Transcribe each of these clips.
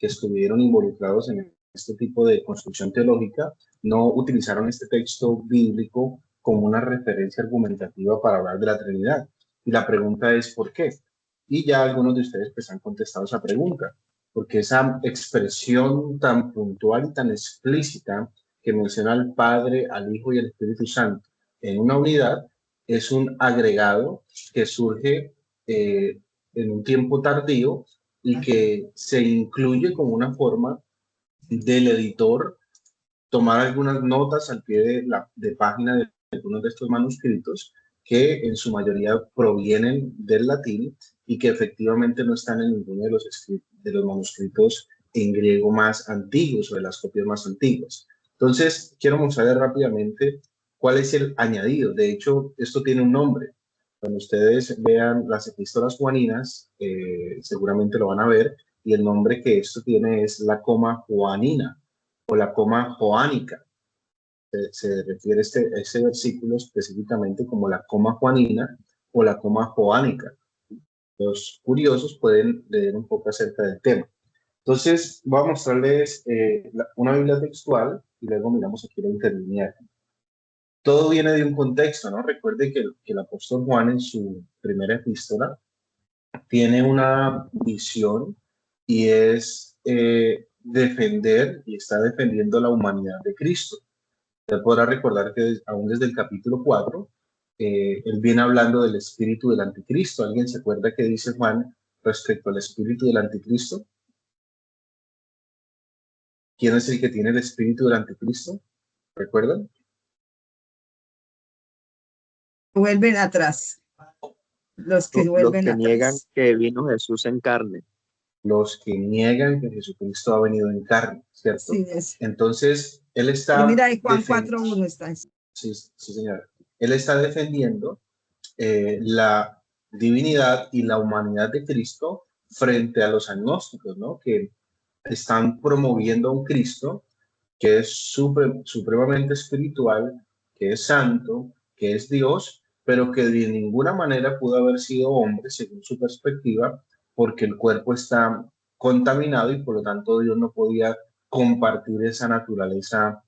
que estuvieron involucrados en este tipo de construcción teológica no utilizaron este texto bíblico como una referencia argumentativa para hablar de la Trinidad. Y la pregunta es ¿por qué? Y ya algunos de ustedes pues han contestado esa pregunta, porque esa expresión tan puntual y tan explícita que menciona al Padre, al Hijo y al Espíritu Santo en una unidad es un agregado que surge en un tiempo tardío y que se incluye como una forma del editor tomar algunas notas al pie de página de algunos de estos manuscritos que en su mayoría provienen del latín y que efectivamente no están en ninguno de los manuscritos en griego más antiguos o de las copias más antiguas. Entonces, quiero mostrarles rápidamente cuál es el añadido. De hecho, esto tiene un nombre. Cuando ustedes vean las epístolas juaninas, seguramente lo van a ver, y el nombre que esto tiene es la coma juanina o la coma joánica. Se refiere este versículo específicamente como la coma juanina o la coma joánica. Los curiosos pueden leer un poco acerca del tema. Entonces, voy a mostrarles una Biblia textual y luego miramos aquí la interlineal. Todo viene de un contexto, ¿no? Recuerde que el apóstol Juan en su primera epístola tiene una visión y es defender y está defendiendo la humanidad de Cristo. Usted podrá recordar que aún desde el capítulo 4, él viene hablando del espíritu del anticristo. ¿Alguien se acuerda qué dice Juan respecto al espíritu del anticristo? ¿Quién es el que tiene el espíritu del anticristo? ¿Recuerdan? Vuelven atrás. Los que vuelven que niegan atrás. que vino Jesús en carne. Los que niegan que Jesucristo ha venido en carne, ¿cierto? Sí, Entonces, él está... mira, ahí Juan 4:1 está. Sí, sí, señora. Él está defendiendo la divinidad y la humanidad de Cristo frente a los agnósticos, ¿no? Que están promoviendo a un Cristo que es supremamente espiritual, que es santo, que es Dios, pero que de ninguna manera pudo haber sido hombre según su perspectiva, porque el cuerpo está contaminado y por lo tanto Dios no podía compartir esa naturaleza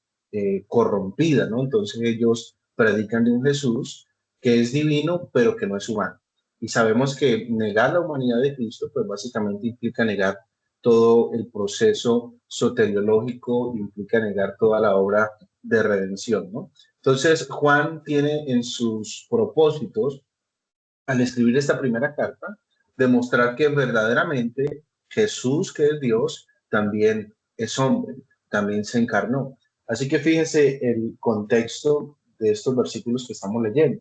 corrompida, ¿no? Entonces ellos predican de un Jesús que es divino, pero que no es humano. Y sabemos que negar la humanidad de Cristo, pues básicamente implica negar todo el proceso soteriológico, implica negar toda la obra de redención, ¿no? Entonces, Juan tiene en sus propósitos, al escribir esta primera carta, demostrar que verdaderamente Jesús, que es Dios, también es hombre, también se encarnó. Así que fíjense el contexto de estos versículos que estamos leyendo.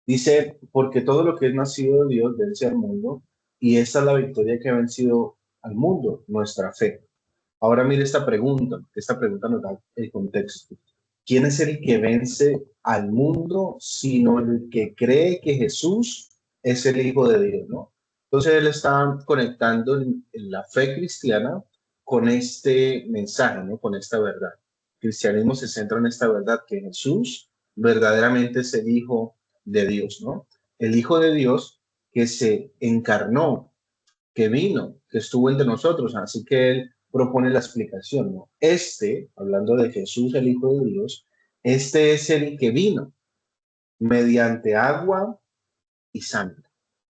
Dice, porque todo lo que es nacido de Dios vence al mundo, y esta es la victoria que ha vencido al mundo, nuestra fe. Ahora mire esta pregunta nos da el contexto. ¿Quién es el que vence al mundo sino el que cree que Jesús es el Hijo de Dios, ¿no? Entonces él está conectando en la fe cristiana con este mensaje, ¿no? Con esta verdad. El cristianismo se centra en esta verdad, que Jesús verdaderamente es el Hijo de Dios, ¿no? El Hijo de Dios que se encarnó, que vino, que estuvo entre nosotros. Así que él propone la explicación, ¿no? Hablando de Jesús, el Hijo de Dios, este es el que vino mediante agua y sangre.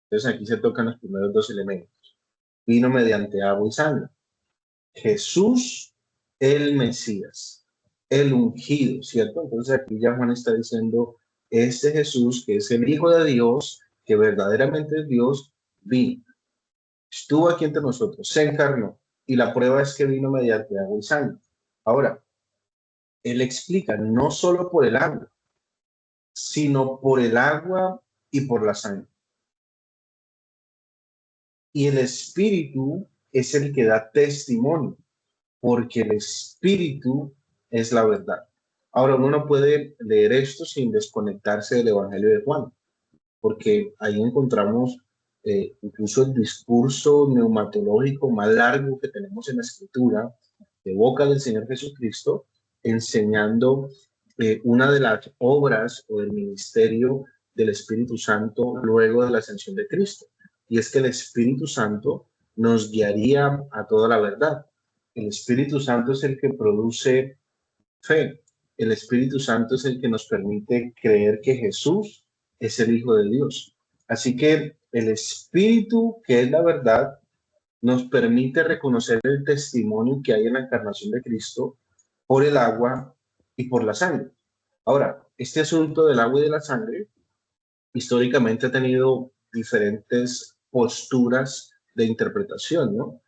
Entonces aquí se tocan los primeros dos elementos. Vino mediante agua y sangre. Jesús, el Mesías, el ungido, ¿cierto? Entonces aquí ya Juan está diciendo, este Jesús, que es el Hijo de Dios, que verdaderamente es Dios, vino. Estuvo aquí entre nosotros, se encarnó, y la prueba es que vino mediante agua y sangre. Ahora, él explica, no solo por el agua, sino por el agua y por la sangre. Y el Espíritu es el que da testimonio, porque el Espíritu es la verdad. Ahora, uno no puede leer esto sin desconectarse del Evangelio de Juan, porque ahí encontramos incluso el discurso neumatológico más largo que tenemos en la Escritura, de boca del Señor Jesucristo, enseñando una de las obras o del ministerio del Espíritu Santo luego de la ascensión de Cristo. Y es que el Espíritu Santo nos guiaría a toda la verdad. El Espíritu Santo es el que produce fe. El Espíritu Santo es el que nos permite creer que Jesús es el Hijo de Dios. Así que el Espíritu, que es la verdad, nos permite reconocer el testimonio que hay en la encarnación de Cristo por el agua y por la sangre. Ahora, este asunto del agua y de la sangre históricamente ha tenido diferentes posturas de interpretación, ¿no?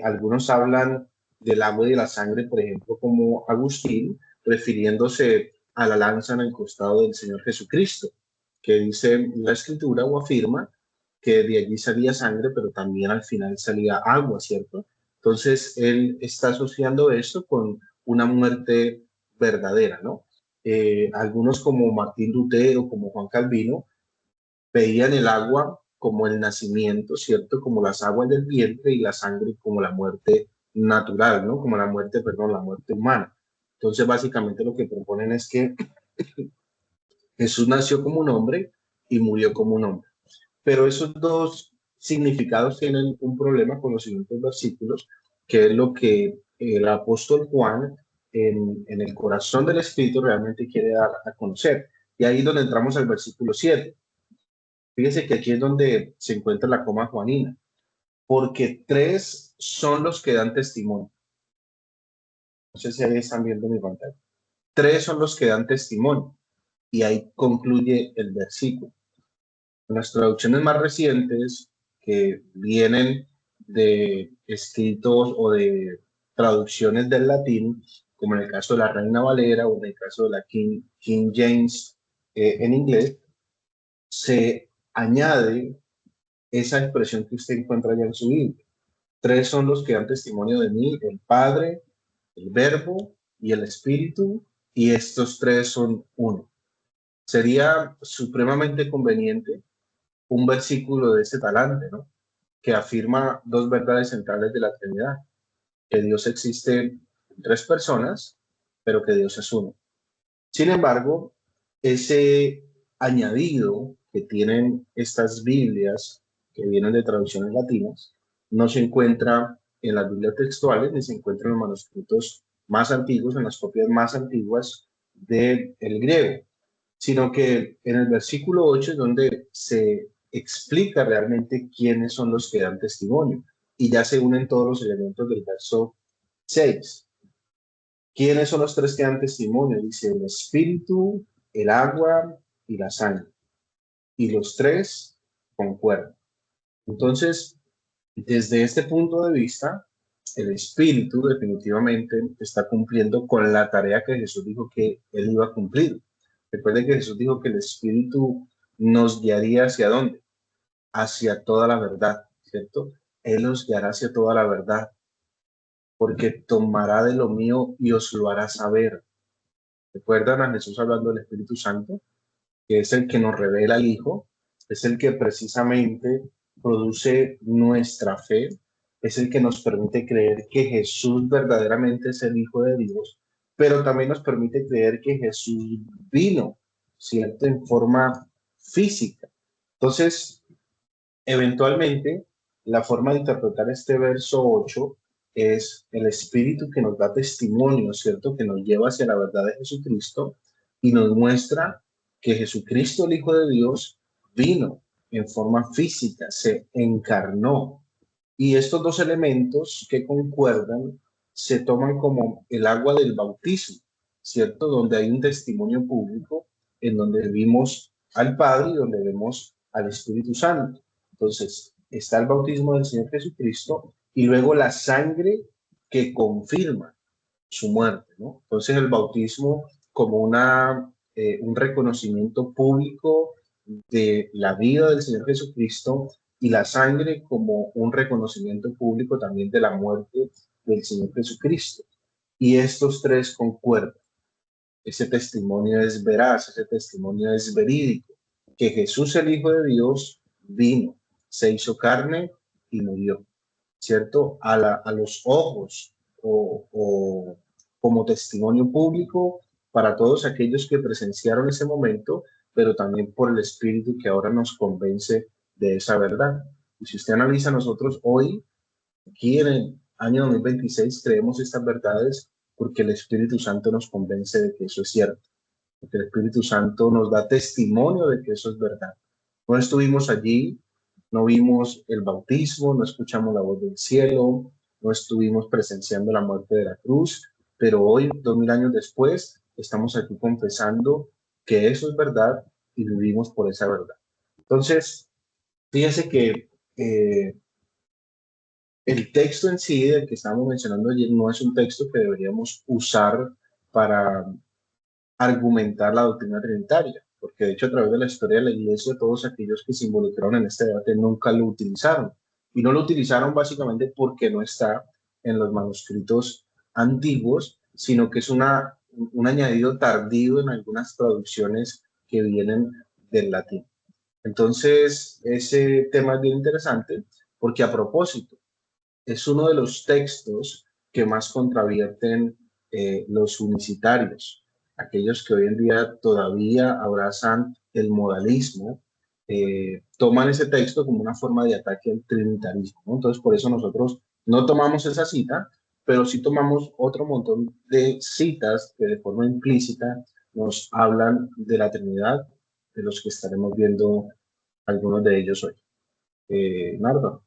Algunos hablan del agua y de la sangre, por ejemplo, como Agustín, refiriéndose a la lanza en el costado del Señor Jesucristo, que dice la escritura o afirma que de allí salía sangre, pero también al final salía agua, ¿cierto? Entonces, él está asociando esto con una muerte verdadera, ¿no? Algunos como Martín Lutero, como Juan Calvino, veían el agua como el nacimiento, ¿cierto? Como las aguas del vientre y la sangre como la muerte natural, ¿no? Como la muerte, perdón, la muerte humana. Entonces, básicamente lo que proponen es que Jesús nació como un hombre y murió como un hombre. Pero esos dos significados tienen un problema con los siguientes versículos, que es lo que el apóstol Juan en el corazón del Espíritu realmente quiere dar a conocer. Y ahí es donde entramos al versículo 7. Fíjense que aquí es donde se encuentra la coma juanina, porque tres son los que dan testimonio. No sé si ahí están viendo mi pantalla. Tres son los que dan testimonio, y ahí concluye el versículo. En las traducciones más recientes, que vienen de escritos o de traducciones del latín, como en el caso de la Reina Valera o en el caso de la King James en inglés, se añade esa expresión que usted encuentra ya en su Biblia. Tres son los que dan testimonio de mí, el Padre, el Verbo y el Espíritu, y estos tres son uno. Sería supremamente conveniente un versículo de ese talante, ¿no? Que afirma dos verdades centrales de la Trinidad, que Dios existe en tres personas, pero que Dios es uno. Sin embargo, ese añadido que tienen estas Biblias que vienen de traducciones latinas no se encuentra en las Biblias textuales ni se encuentra en los manuscritos más antiguos, en las copias más antiguas del griego, sino que en el versículo 8 es donde se explica realmente quiénes son los que dan testimonio y ya se unen todos los elementos del verso 6. ¿Quiénes son los tres que dan testimonio? Dice el espíritu, el agua y la sangre. Y los tres concuerdan. Entonces, desde este punto de vista, el espíritu definitivamente está cumpliendo con la tarea que Jesús dijo que él iba a cumplir. Recuerden que Jesús dijo que el espíritu nos guiaría hacia dónde? Hacia toda la verdad, ¿cierto? Él nos guiará hacia toda la verdad, porque tomará de lo mío y os lo hará saber. ¿Recuerdan a Jesús hablando del Espíritu Santo? Que es el que nos revela al Hijo, es el que precisamente produce nuestra fe, es el que nos permite creer que Jesús verdaderamente es el Hijo de Dios, pero también nos permite creer que Jesús vino, ¿cierto?, en forma física. Entonces, eventualmente, la forma de interpretar este verso 8 es el Espíritu que nos da testimonio, ¿cierto?, que nos lleva hacia la verdad de Jesucristo y nos muestra que Jesucristo, el Hijo de Dios, vino en forma física, se encarnó. Y estos dos elementos que concuerdan se toman como el agua del bautismo, ¿cierto? Donde hay un testimonio público en donde vimos al Padre y donde vemos al Espíritu Santo. Entonces, está el bautismo del Señor Jesucristo y luego la sangre que confirma su muerte, ¿no? Entonces, el bautismo como un reconocimiento público de la vida del Señor Jesucristo y la sangre como un reconocimiento público también de la muerte del Señor Jesucristo. Y estos tres concuerdan. Ese testimonio es veraz, ese testimonio es verídico, que Jesús, el Hijo de Dios, vino, se hizo carne y murió, ¿cierto? A los ojos o como testimonio público para todos aquellos que presenciaron ese momento, pero también por el Espíritu que ahora nos convence de esa verdad. Y si usted analiza, nosotros hoy Aquí en el año 2026 creemos estas verdades porque el Espíritu Santo nos convence de que eso es cierto, porque el Espíritu Santo nos da testimonio de que eso es verdad. No estuvimos allí, no vimos el bautismo, no escuchamos la voz del cielo, no estuvimos presenciando la muerte de la cruz, pero hoy, 2000 años después, estamos aquí confesando que eso es verdad y vivimos por esa verdad. Entonces, fíjense que el texto en sí del que estábamos mencionando ayer no es un texto que deberíamos usar para argumentar la doctrina trinitaria, porque de hecho a través de la historia de la iglesia todos aquellos que se involucraron en este debate nunca lo utilizaron. Y no lo utilizaron básicamente porque no está en los manuscritos antiguos, sino que es un añadido tardío en algunas traducciones que vienen del latín. Entonces, ese tema es bien interesante porque a propósito, es uno de los textos que más contravierten los unicitarios, aquellos que hoy en día todavía abrazan el modalismo, toman ese texto como una forma de ataque al trinitarismo, ¿no? Entonces, por eso nosotros no tomamos esa cita, pero sí tomamos otro montón de citas que de forma implícita nos hablan de la Trinidad, de los que estaremos viendo algunos de ellos hoy. Nardo.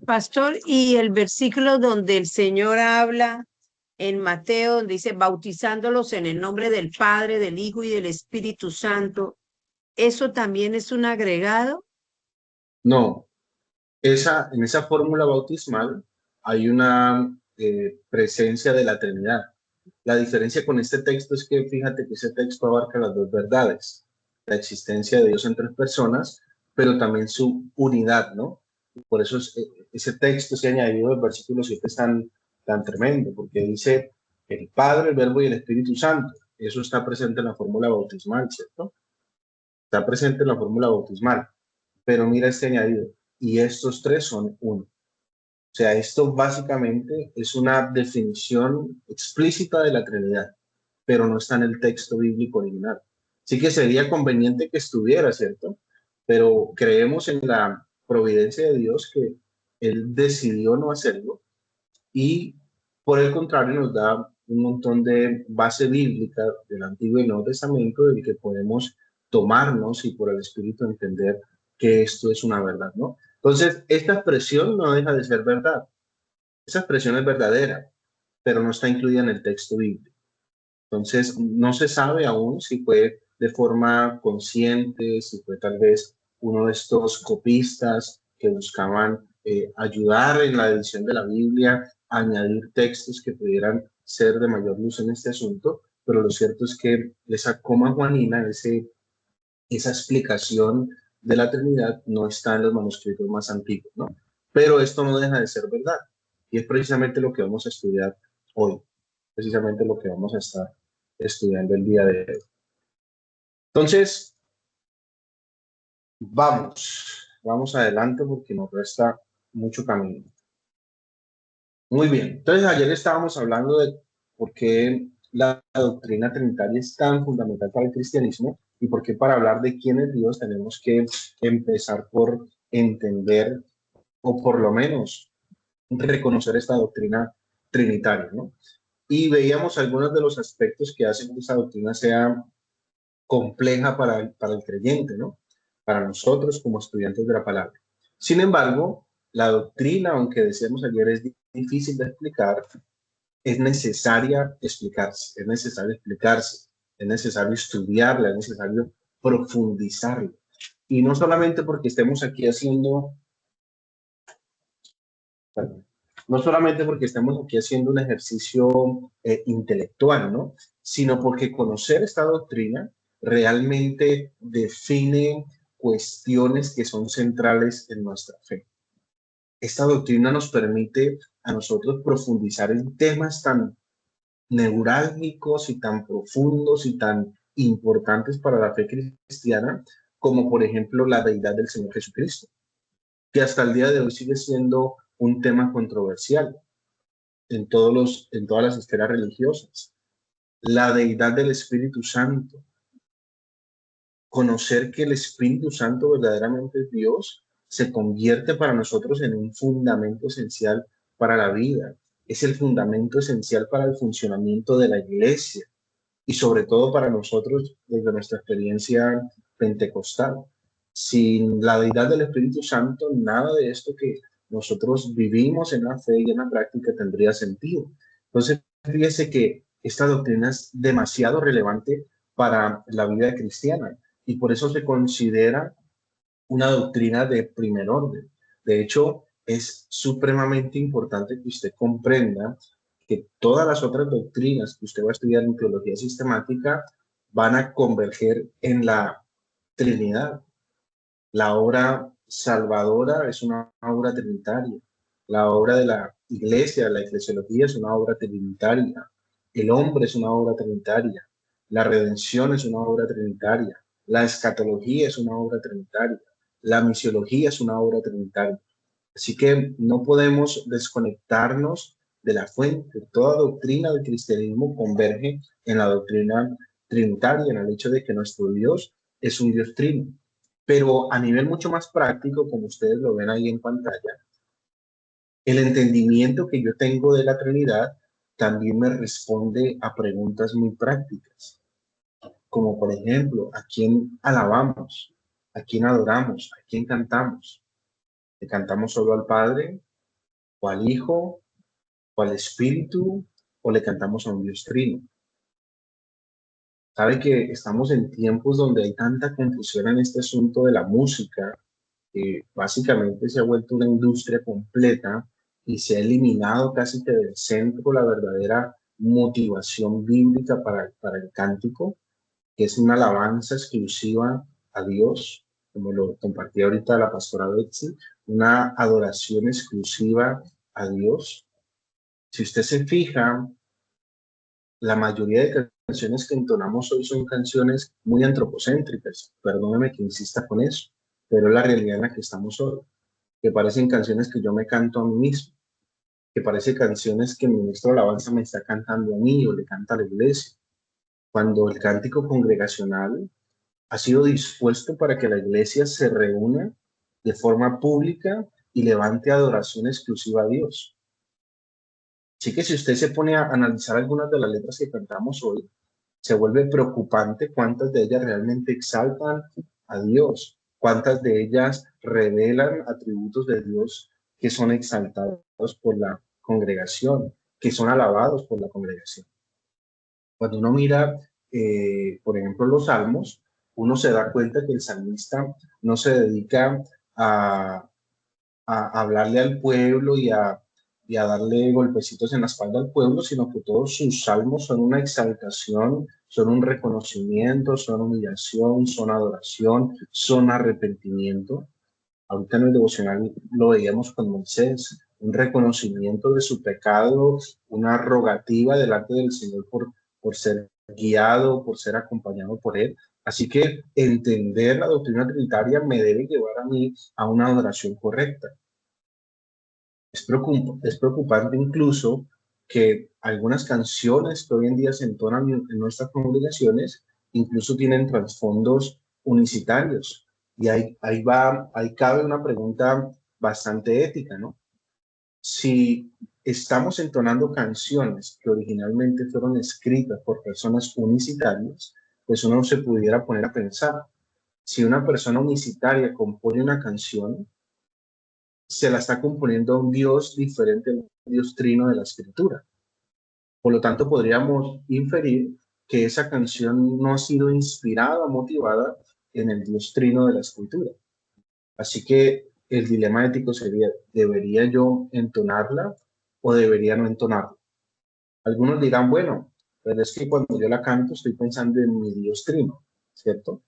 Pastor, y el versículo donde el Señor habla en Mateo, donde dice, bautizándolos en el nombre del Padre, del Hijo y del Espíritu Santo, ¿eso también es un agregado? No, en esa fórmula bautismal hay una presencia de la Trinidad. La diferencia con este texto es que fíjate que ese texto abarca las dos verdades, la existencia de Dios en tres personas, pero también su unidad, ¿no? Por eso ese texto, ese añadido del versículo 7 es tan tremendo, porque dice el Padre, el Verbo y el Espíritu Santo. Eso está presente en la fórmula bautismal, ¿cierto? Está presente en la fórmula bautismal. Pero mira este añadido, y estos tres son uno. O sea, esto básicamente es una definición explícita de la Trinidad, pero no está en el texto bíblico original. Sí que sería conveniente que estuviera, ¿cierto? Pero creemos en la providencia de Dios que Él decidió no hacerlo y por el contrario nos da un montón de base bíblica del Antiguo y Nuevo Testamento del que podemos tomarnos y por el Espíritu entender que esto es una verdad, ¿no? Entonces, esta expresión no deja de ser verdad. Esa expresión es verdadera, pero no está incluida en el texto bíblico. Entonces, no se sabe aún si fue de forma consciente, si fue tal vez uno de estos copistas que buscaban ayudar en la edición de la Biblia, añadir textos que pudieran ser de mayor luz en este asunto, pero lo cierto es que esa coma juanina, esa explicación de la Trinidad no está en los manuscritos más antiguos, ¿no? Pero esto no deja de ser verdad. Y es precisamente lo que vamos a estudiar hoy, precisamente lo que vamos a estar estudiando el día de hoy. Entonces, vamos adelante porque nos resta mucho camino. Muy bien, entonces ayer estábamos hablando de por qué la doctrina trinitaria es tan fundamental para el cristianismo y por qué para hablar de quién es Dios tenemos que empezar por entender o por lo menos reconocer esta doctrina trinitaria, ¿no? Y veíamos algunos de los aspectos que hacen que esta doctrina sea compleja para el creyente, ¿no? Para nosotros como estudiantes de la palabra. Sin embargo, la doctrina, aunque decíamos ayer, es difícil de explicar, es necesaria explicarse, es necesario explicarse, es necesario estudiarla, es necesario profundizarla. Y no solamente porque estemos aquí haciendo, perdón, no solamente porque estemos aquí haciendo un ejercicio intelectual, ¿no? Sino porque conocer esta doctrina realmente define cuestiones que son centrales en nuestra fe. Esta doctrina nos permite a nosotros profundizar en temas tan neurálgicos y tan profundos y tan importantes para la fe cristiana, como por ejemplo la deidad del Señor Jesucristo, que hasta el día de hoy sigue siendo un tema controversial en todas las esferas religiosas. La deidad del Espíritu Santo. Conocer que el Espíritu Santo verdaderamente es Dios se convierte para nosotros en un fundamento esencial para la vida. Es el fundamento esencial para el funcionamiento de la iglesia y sobre todo para nosotros desde nuestra experiencia pentecostal. Sin la deidad del Espíritu Santo, nada de esto que nosotros vivimos en la fe y en la práctica tendría sentido. Entonces, fíjese que esta doctrina es demasiado relevante para la vida cristiana y por eso se considera una doctrina de primer orden. De hecho, es supremamente importante que usted comprenda que todas las otras doctrinas que usted va a estudiar en teología sistemática van a converger en la Trinidad. La obra salvadora es una obra trinitaria. La obra de la iglesia, la eclesiología es una obra trinitaria. El hombre es una obra trinitaria. La redención es una obra trinitaria. La escatología es una obra trinitaria. La misiología es una obra trinitaria. Así que no podemos desconectarnos de la fuente. Toda doctrina del cristianismo converge en la doctrina trinitaria, en el hecho de que nuestro Dios es un Dios trino. Pero a nivel mucho más práctico, como ustedes lo ven ahí en pantalla, el entendimiento que yo tengo de la Trinidad también me responde a preguntas muy prácticas, como por ejemplo, ¿a quién alabamos? ¿A quién adoramos? ¿A quién cantamos? ¿Le cantamos solo al Padre, o al Hijo, o al Espíritu, o le cantamos a un Dios trino? Sabe que estamos en tiempos donde hay tanta confusión en este asunto de la música, que básicamente se ha vuelto una industria completa y se ha eliminado casi que del centro la verdadera motivación bíblica para el cántico, que es una alabanza exclusiva a Dios, como lo compartí ahorita la pastora Betsy, una adoración exclusiva a Dios. Si usted se fija, la mayoría de canciones que entonamos hoy son canciones muy antropocéntricas. Perdóneme que insista con eso, pero es la realidad en la que estamos hoy. Que parecen canciones que yo me canto a mí mismo, que parecen canciones que el ministro de alabanza me está cantando a mí o le canta a la iglesia. Cuando el cántico congregacional ha sido dispuesto para que la iglesia se reúna de forma pública y levante adoración exclusiva a Dios. Así que si usted se pone a analizar algunas de las letras que cantamos hoy, se vuelve preocupante cuántas de ellas realmente exaltan a Dios, cuántas de ellas revelan atributos de Dios que son exaltados por la congregación, que son alabados por la congregación. Cuando uno mira, por ejemplo, los salmos, uno se da cuenta que el salmista no se dedica a hablarle al pueblo y a darle golpecitos en la espalda al pueblo, sino que todos sus salmos son una exaltación, son un reconocimiento, son humillación, son adoración, son arrepentimiento. Ahorita en el devocional lo veíamos con Moisés, un reconocimiento de su pecado, una rogativa delante del Señor por ser guiado, por ser acompañado por Él. Así que entender la doctrina trinitaria me debe llevar a mí a una adoración correcta. Es preocupante incluso que algunas canciones que hoy en día se entonan en nuestras congregaciones incluso tienen trasfondos unicitarios. Y ahí cabe una pregunta bastante ética, ¿no? Si estamos entonando canciones que originalmente fueron escritas por personas unicitarias, pues uno se pudiera poner a pensar, si una persona unicitaria compone una canción, se la está componiendo a un Dios diferente al Dios trino de la escritura. Por lo tanto, podríamos inferir que esa canción no ha sido inspirada o motivada en el Dios trino de la escritura. Así que el dilema ético sería, ¿debería yo entonarla o debería no entonarla? Algunos dirán, bueno, pero es que cuando yo la canto estoy pensando en mi Dios trino, ¿cierto?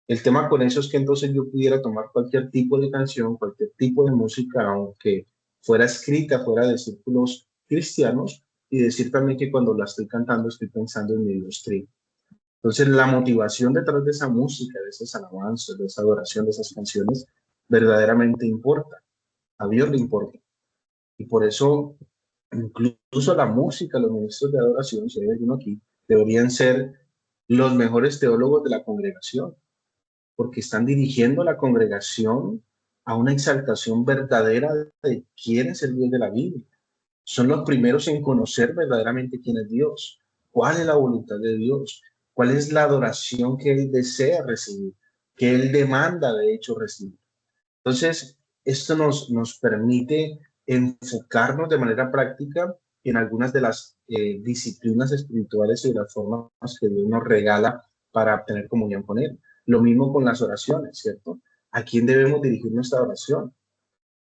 El tema con eso es que entonces yo pudiera tomar cualquier tipo de canción, cualquier tipo de música, aunque fuera escrita fuera de círculos cristianos, y decir también que cuando la estoy cantando estoy pensando en mi Dios trino. Entonces la motivación detrás de esa música, de esas alabanzas, de esa adoración, de esas canciones, verdaderamente importa. A Dios le importa. Y por eso incluso la música, los ministros de adoración, si hay alguno aquí, deberían ser los mejores teólogos de la congregación, porque están dirigiendo la congregación a una exaltación verdadera de quién es el Dios de la Biblia. Son los primeros en conocer verdaderamente quién es Dios, cuál es la voluntad de Dios, cuál es la adoración que Él desea recibir, que Él demanda de hecho recibir. Entonces, esto nos permite enfocarnos de manera práctica en algunas de las disciplinas espirituales y de las formas que Dios nos regala para tener comunión con Él. Lo mismo con las oraciones, ¿cierto? ¿A quién debemos dirigir nuestra oración?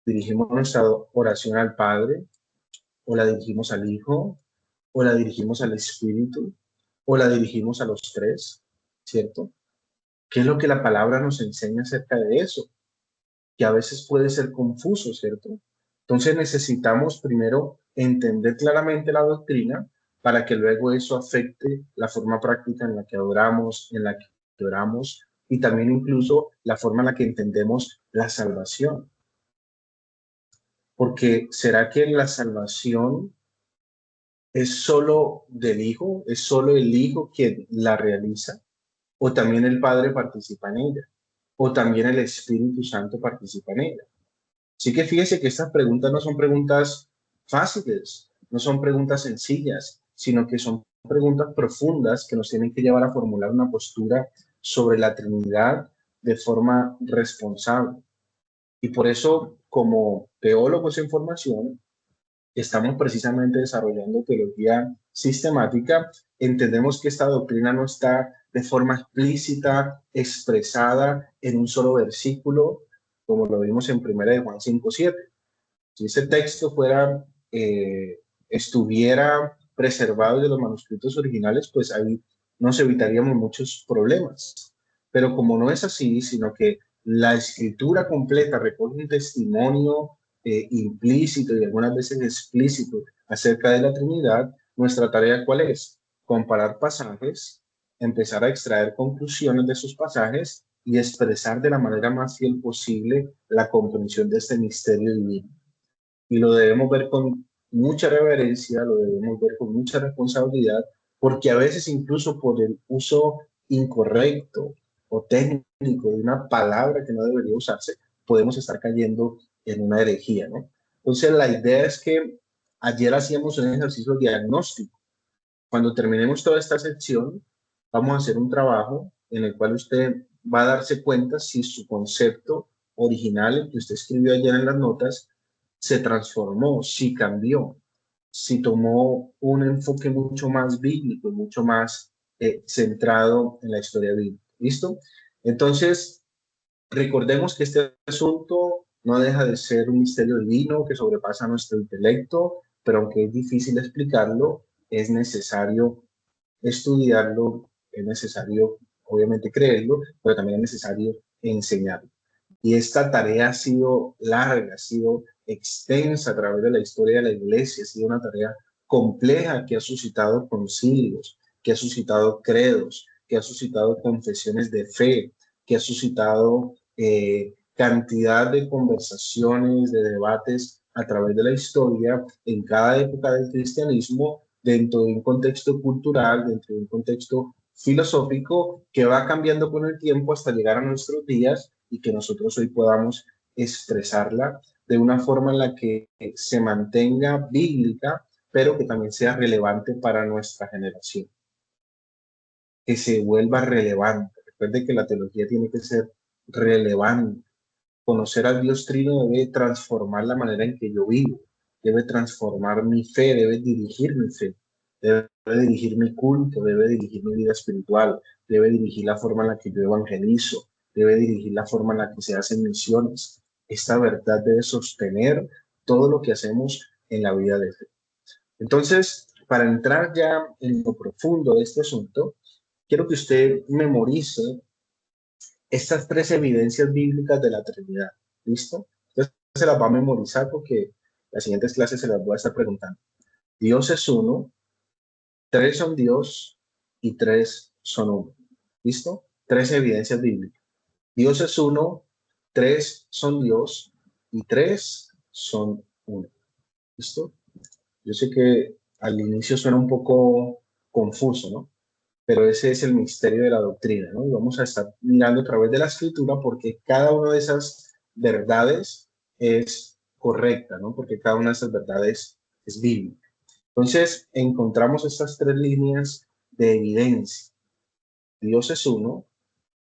¿Dirigimos nuestra oración al Padre? ¿O la dirigimos al Hijo? ¿O la dirigimos al Espíritu? ¿O la dirigimos a los tres? ¿Cierto? ¿Qué es lo que la palabra nos enseña acerca de eso? Que a veces puede ser confuso, ¿cierto? Entonces necesitamos primero entender claramente la doctrina para que luego eso afecte la forma práctica en la que adoramos, en la que oramos y también incluso la forma en la que entendemos la salvación. Porque ¿será que la salvación es solo del Hijo? ¿Es solo el Hijo quien la realiza? ¿O también el Padre participa en ella? ¿O también el Espíritu Santo participa en ella? Así que fíjese que estas preguntas no son preguntas fáciles, no son preguntas sencillas, sino que son preguntas profundas que nos tienen que llevar a formular una postura sobre la Trinidad de forma responsable. Y por eso, como teólogos en formación, estamos precisamente desarrollando teología sistemática. Entendemos que esta doctrina no está de forma explícita, expresada en un solo versículo, como lo vimos en 1 Juan 5:7. Si ese texto estuviera preservado de los manuscritos originales, pues ahí nos evitaríamos muchos problemas. Pero como no es así, sino que la escritura completa recoge un testimonio implícito y algunas veces explícito acerca de la Trinidad, nuestra tarea ¿cuál es? Comparar pasajes, empezar a extraer conclusiones de esos pasajes y expresar de la manera más fiel posible la comprensión de este misterio divino. Y lo debemos ver con mucha reverencia, lo debemos ver con mucha responsabilidad, porque a veces incluso por el uso incorrecto o técnico de una palabra que no debería usarse, podemos estar cayendo en una herejía, ¿no? Entonces la idea es que ayer hacíamos un ejercicio diagnóstico. Cuando terminemos toda esta sección, vamos a hacer un trabajo en el cual usted va a darse cuenta si su concepto original, el que usted escribió ayer en las notas, se transformó, si cambió, si tomó un enfoque mucho más bíblico, mucho más centrado en la historia bíblica. ¿Listo? Entonces, recordemos que este asunto no deja de ser un misterio divino que sobrepasa nuestro intelecto, pero aunque es difícil explicarlo, es necesario estudiarlo, es necesario obviamente creerlo, pero también es necesario enseñarlo. Y esta tarea ha sido larga, ha sido extensa a través de la historia de la iglesia, ha sido una tarea compleja que ha suscitado concilios, que ha suscitado credos, que ha suscitado confesiones de fe, que ha suscitado cantidad de conversaciones, de debates a través de la historia en cada época del cristianismo, dentro de un contexto cultural, dentro de un contexto filosófico que va cambiando con el tiempo hasta llegar a nuestros días y que nosotros hoy podamos expresarla de una forma en la que se mantenga bíblica, pero que también sea relevante para nuestra generación, que se vuelva relevante. Recuerde que la teología tiene que ser relevante. Conocer al Dios Trino debe transformar la manera en que yo vivo, debe transformar mi fe, debe dirigir mi fe, debe dirigir mi culto, debe dirigir mi vida espiritual, debe dirigir la forma en la que yo evangelizo, debe dirigir la forma en la que se hacen misiones. Esta verdad debe sostener todo lo que hacemos en la vida de fe. Entonces, para entrar ya en lo profundo de este asunto, quiero que usted memorice estas tres evidencias bíblicas de la Trinidad. ¿Listo? Entonces se las va a memorizar porque las siguientes clases se las voy a estar preguntando. Dios es uno, tres son Dios y tres son uno. ¿Listo? Tres evidencias bíblicas. Dios es uno, tres son Dios y tres son uno. ¿Listo? Yo sé que al inicio suena un poco confuso, ¿no? Pero ese es el misterio de la doctrina, ¿no? Y vamos a estar mirando a través de la escritura porque cada una de esas verdades es correcta, ¿no? Porque cada una de esas verdades es bíblica. Entonces, encontramos estas tres líneas de evidencia. Dios es uno,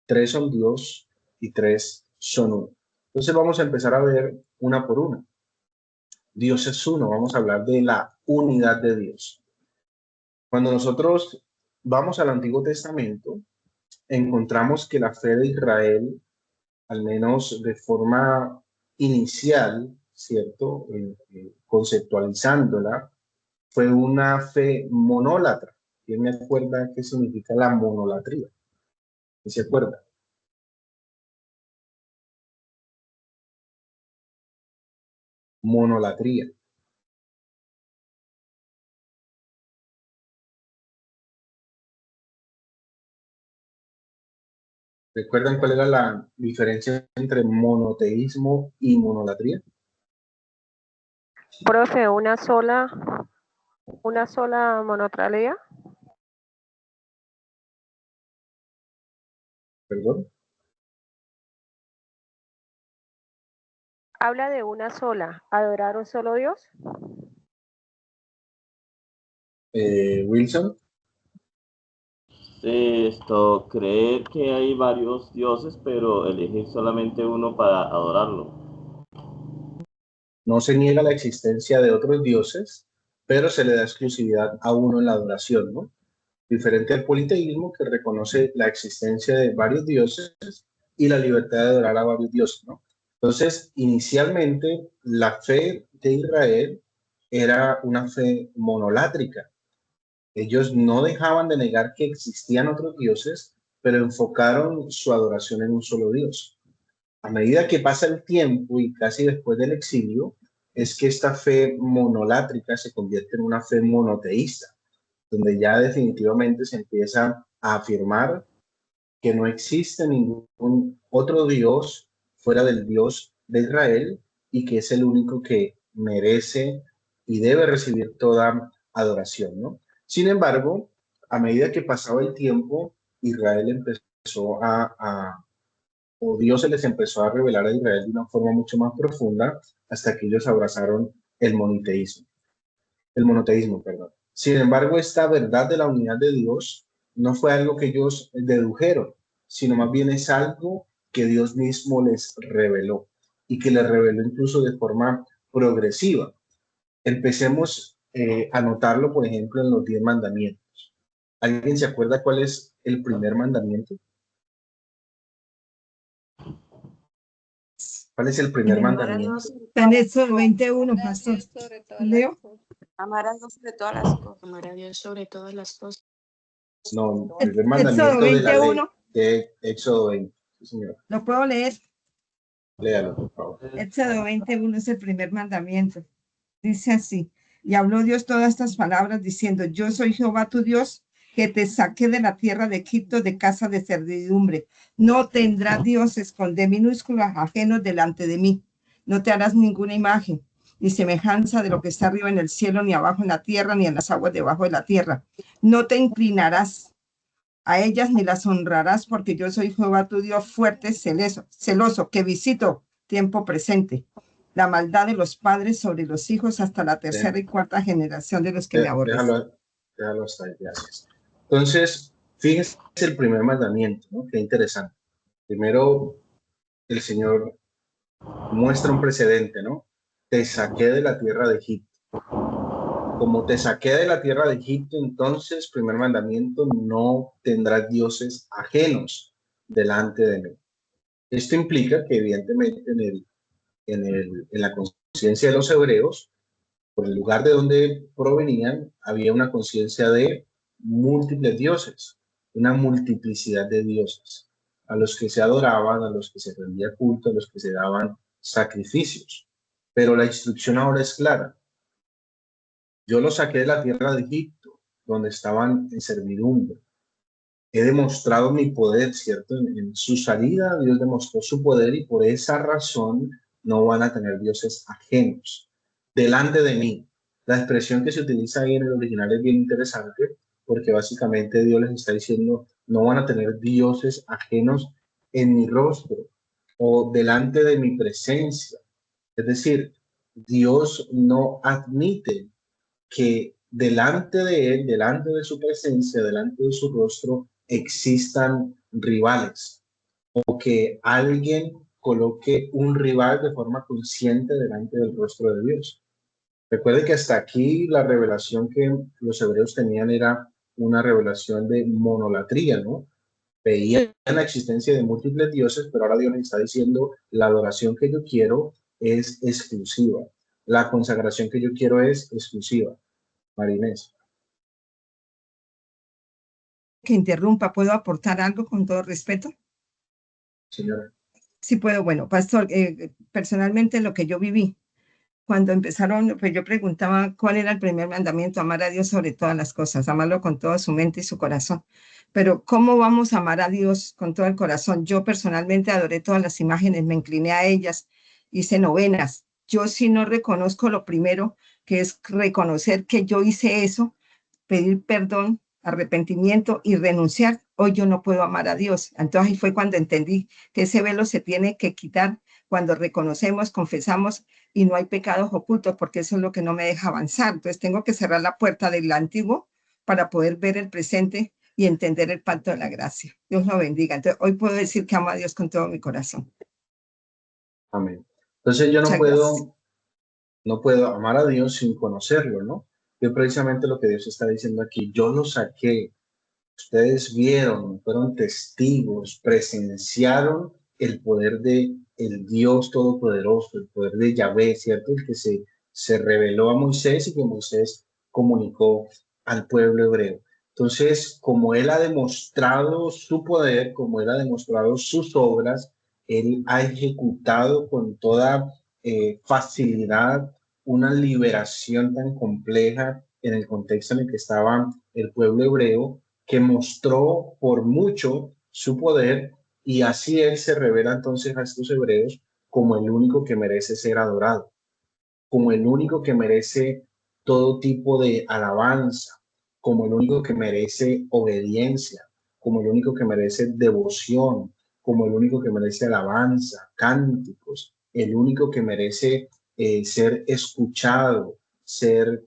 tres son Dios y tres son uno. Entonces vamos a empezar a ver una por una. Dios es uno, vamos a hablar de la unidad de Dios. Cuando nosotros vamos al Antiguo Testamento, encontramos que la fe de Israel, al menos de forma inicial, ¿cierto? Conceptualizándola, fue una fe monólatra. ¿Quién me acuerda qué significa la monolatría? ¿Quién se acuerda? Monolatría. ¿Recuerdan cuál era la diferencia entre monoteísmo y monolatría? Profe, una sola monotralía. ¿Perdón? Habla de una sola, adorar un solo Dios. Wilson. Creer que hay varios dioses, pero elegir solamente uno para adorarlo. No se niega la existencia de otros dioses, pero se le da exclusividad a uno en la adoración, ¿no? Diferente al politeísmo, que reconoce la existencia de varios dioses y la libertad de adorar a varios dioses, ¿no? Entonces, inicialmente, la fe de Israel era una fe monolátrica. Ellos no dejaban de negar que existían otros dioses, pero enfocaron su adoración en un solo Dios. A medida que pasa el tiempo y casi después del exilio, es que esta fe monolátrica se convierte en una fe monoteísta, donde ya definitivamente se empieza a afirmar que no existe ningún otro Dios fuera del Dios de Israel y que es el único que merece y debe recibir toda adoración, ¿no? Sin embargo, a medida que pasaba el tiempo, Israel empezó o Dios se les empezó a revelar a Israel de una forma mucho más profunda hasta que ellos abrazaron el monoteísmo, perdón. Sin embargo, esta verdad de la unidad de Dios no fue algo que ellos dedujeron, sino más bien es algo que Dios mismo les reveló y que les reveló incluso de forma progresiva. Empecemos a notarlo, por ejemplo, en los 10 mandamientos. ¿Alguien se acuerda cuál es el primer mandamiento? ¿Cuál es el primer mandamiento? Está en Éxodo 21, pastor. ¿Leo? Amar a Dios sobre todas las cosas. Amar a Dios sobre todas las cosas. No, el primer Éxodo mandamiento de la ley 21. de Éxodo 20. Sí, señor. ¿Lo puedo leer? Léalo, por favor. Éxodo 21 es el primer mandamiento. Dice así: y habló Dios todas estas palabras diciendo: yo soy Jehová tu Dios, que te saqué de la tierra de Egipto, de casa de servidumbre. No tendrás dioses con D minúscula ajenos delante de mí. No te harás ninguna imagen, ni semejanza de lo que está arriba en el cielo, ni abajo en la tierra, ni en las aguas debajo de la tierra. No te inclinarás a ellas, ni las honrarás, porque yo soy Jehová tu Dios, fuerte, celoso, que visito tiempo presente la maldad de los padres sobre los hijos hasta la tercera y cuarta generación de los que me aborrecen. Déjalo hasta ahí, gracias. Entonces, fíjense el primer mandamiento, ¿no? Qué interesante. Primero, el Señor muestra un precedente, ¿no? Te saqué de la tierra de Egipto. Como te saqué de la tierra de Egipto, entonces, primer mandamiento, no tendrás dioses ajenos delante de mí. Esto implica que evidentemente en la conciencia de los hebreos, por el lugar de donde provenían, había una conciencia de múltiples dioses, una multiplicidad de dioses, a los que se adoraban, a los que se rendía culto, a los que se daban sacrificios. Pero la instrucción ahora es clara. Yo los saqué de la tierra de Egipto, donde estaban en servidumbre. He demostrado mi poder, ¿cierto? En su salida, Dios demostró su poder y por esa razón no van a tener dioses ajenos delante de mí. La expresión que se utiliza ahí en el original es bien interesante porque básicamente Dios les está diciendo, no van a tener dioses ajenos en mi rostro. o delante de mi presencia. Es decir, Dios no admite que delante de Él, delante de su presencia, delante de su rostro, existan rivales o que alguien coloque un rival de forma consciente delante del rostro de Dios. Recuerde que hasta aquí la revelación que los hebreos tenían era una revelación de monolatría, ¿no? Veían la existencia de múltiples dioses, pero ahora Dios les está diciendo, la adoración que yo quiero es exclusiva. La consagración que yo quiero es exclusiva. Marinés. Que interrumpa, ¿puedo aportar algo con todo respeto? Señora. Sí puedo. Bueno, pastor, personalmente lo que yo viví, cuando empezaron, pues yo preguntaba cuál era el primer mandamiento, amar a Dios sobre todas las cosas, amarlo con toda su mente y su corazón. Pero ¿cómo vamos a amar a Dios con todo el corazón? Yo personalmente adoré todas las imágenes, me incliné a ellas, hice novenas. Yo sí no reconozco lo primero, que es reconocer que yo hice eso, pedir perdón, arrepentimiento y renunciar. Hoy yo no puedo amar a Dios. Entonces ahí fue cuando entendí que ese velo se tiene que quitar cuando reconocemos, confesamos y no hay pecados ocultos, porque eso es lo que no me deja avanzar. Entonces tengo que cerrar la puerta del antiguo para poder ver el presente y entender el pacto de la gracia. Dios lo bendiga. Entonces hoy puedo decir que amo a Dios con todo mi corazón. Amén. Entonces yo no Muchas gracias. puedo amar a Dios sin conocerlo, ¿no? Es precisamente lo que Dios está diciendo aquí. Yo lo saqué. Ustedes vieron, fueron testigos, presenciaron el poder de el Dios Todopoderoso, el poder de Yahvé, ¿cierto? El que se reveló a Moisés y que Moisés comunicó al pueblo hebreo. Entonces, como Él ha demostrado su poder, como Él ha demostrado sus obras, Él ha ejecutado con toda facilidad una liberación tan compleja en el contexto en el que estaba el pueblo hebreo, que mostró por mucho su poder, y así Él se revela entonces a estos hebreos como el único que merece ser adorado, como el único que merece todo tipo de alabanza, como el único que merece obediencia, como el único que merece devoción, como el único que merece alabanza, cánticos, el único que merece ser escuchado, ser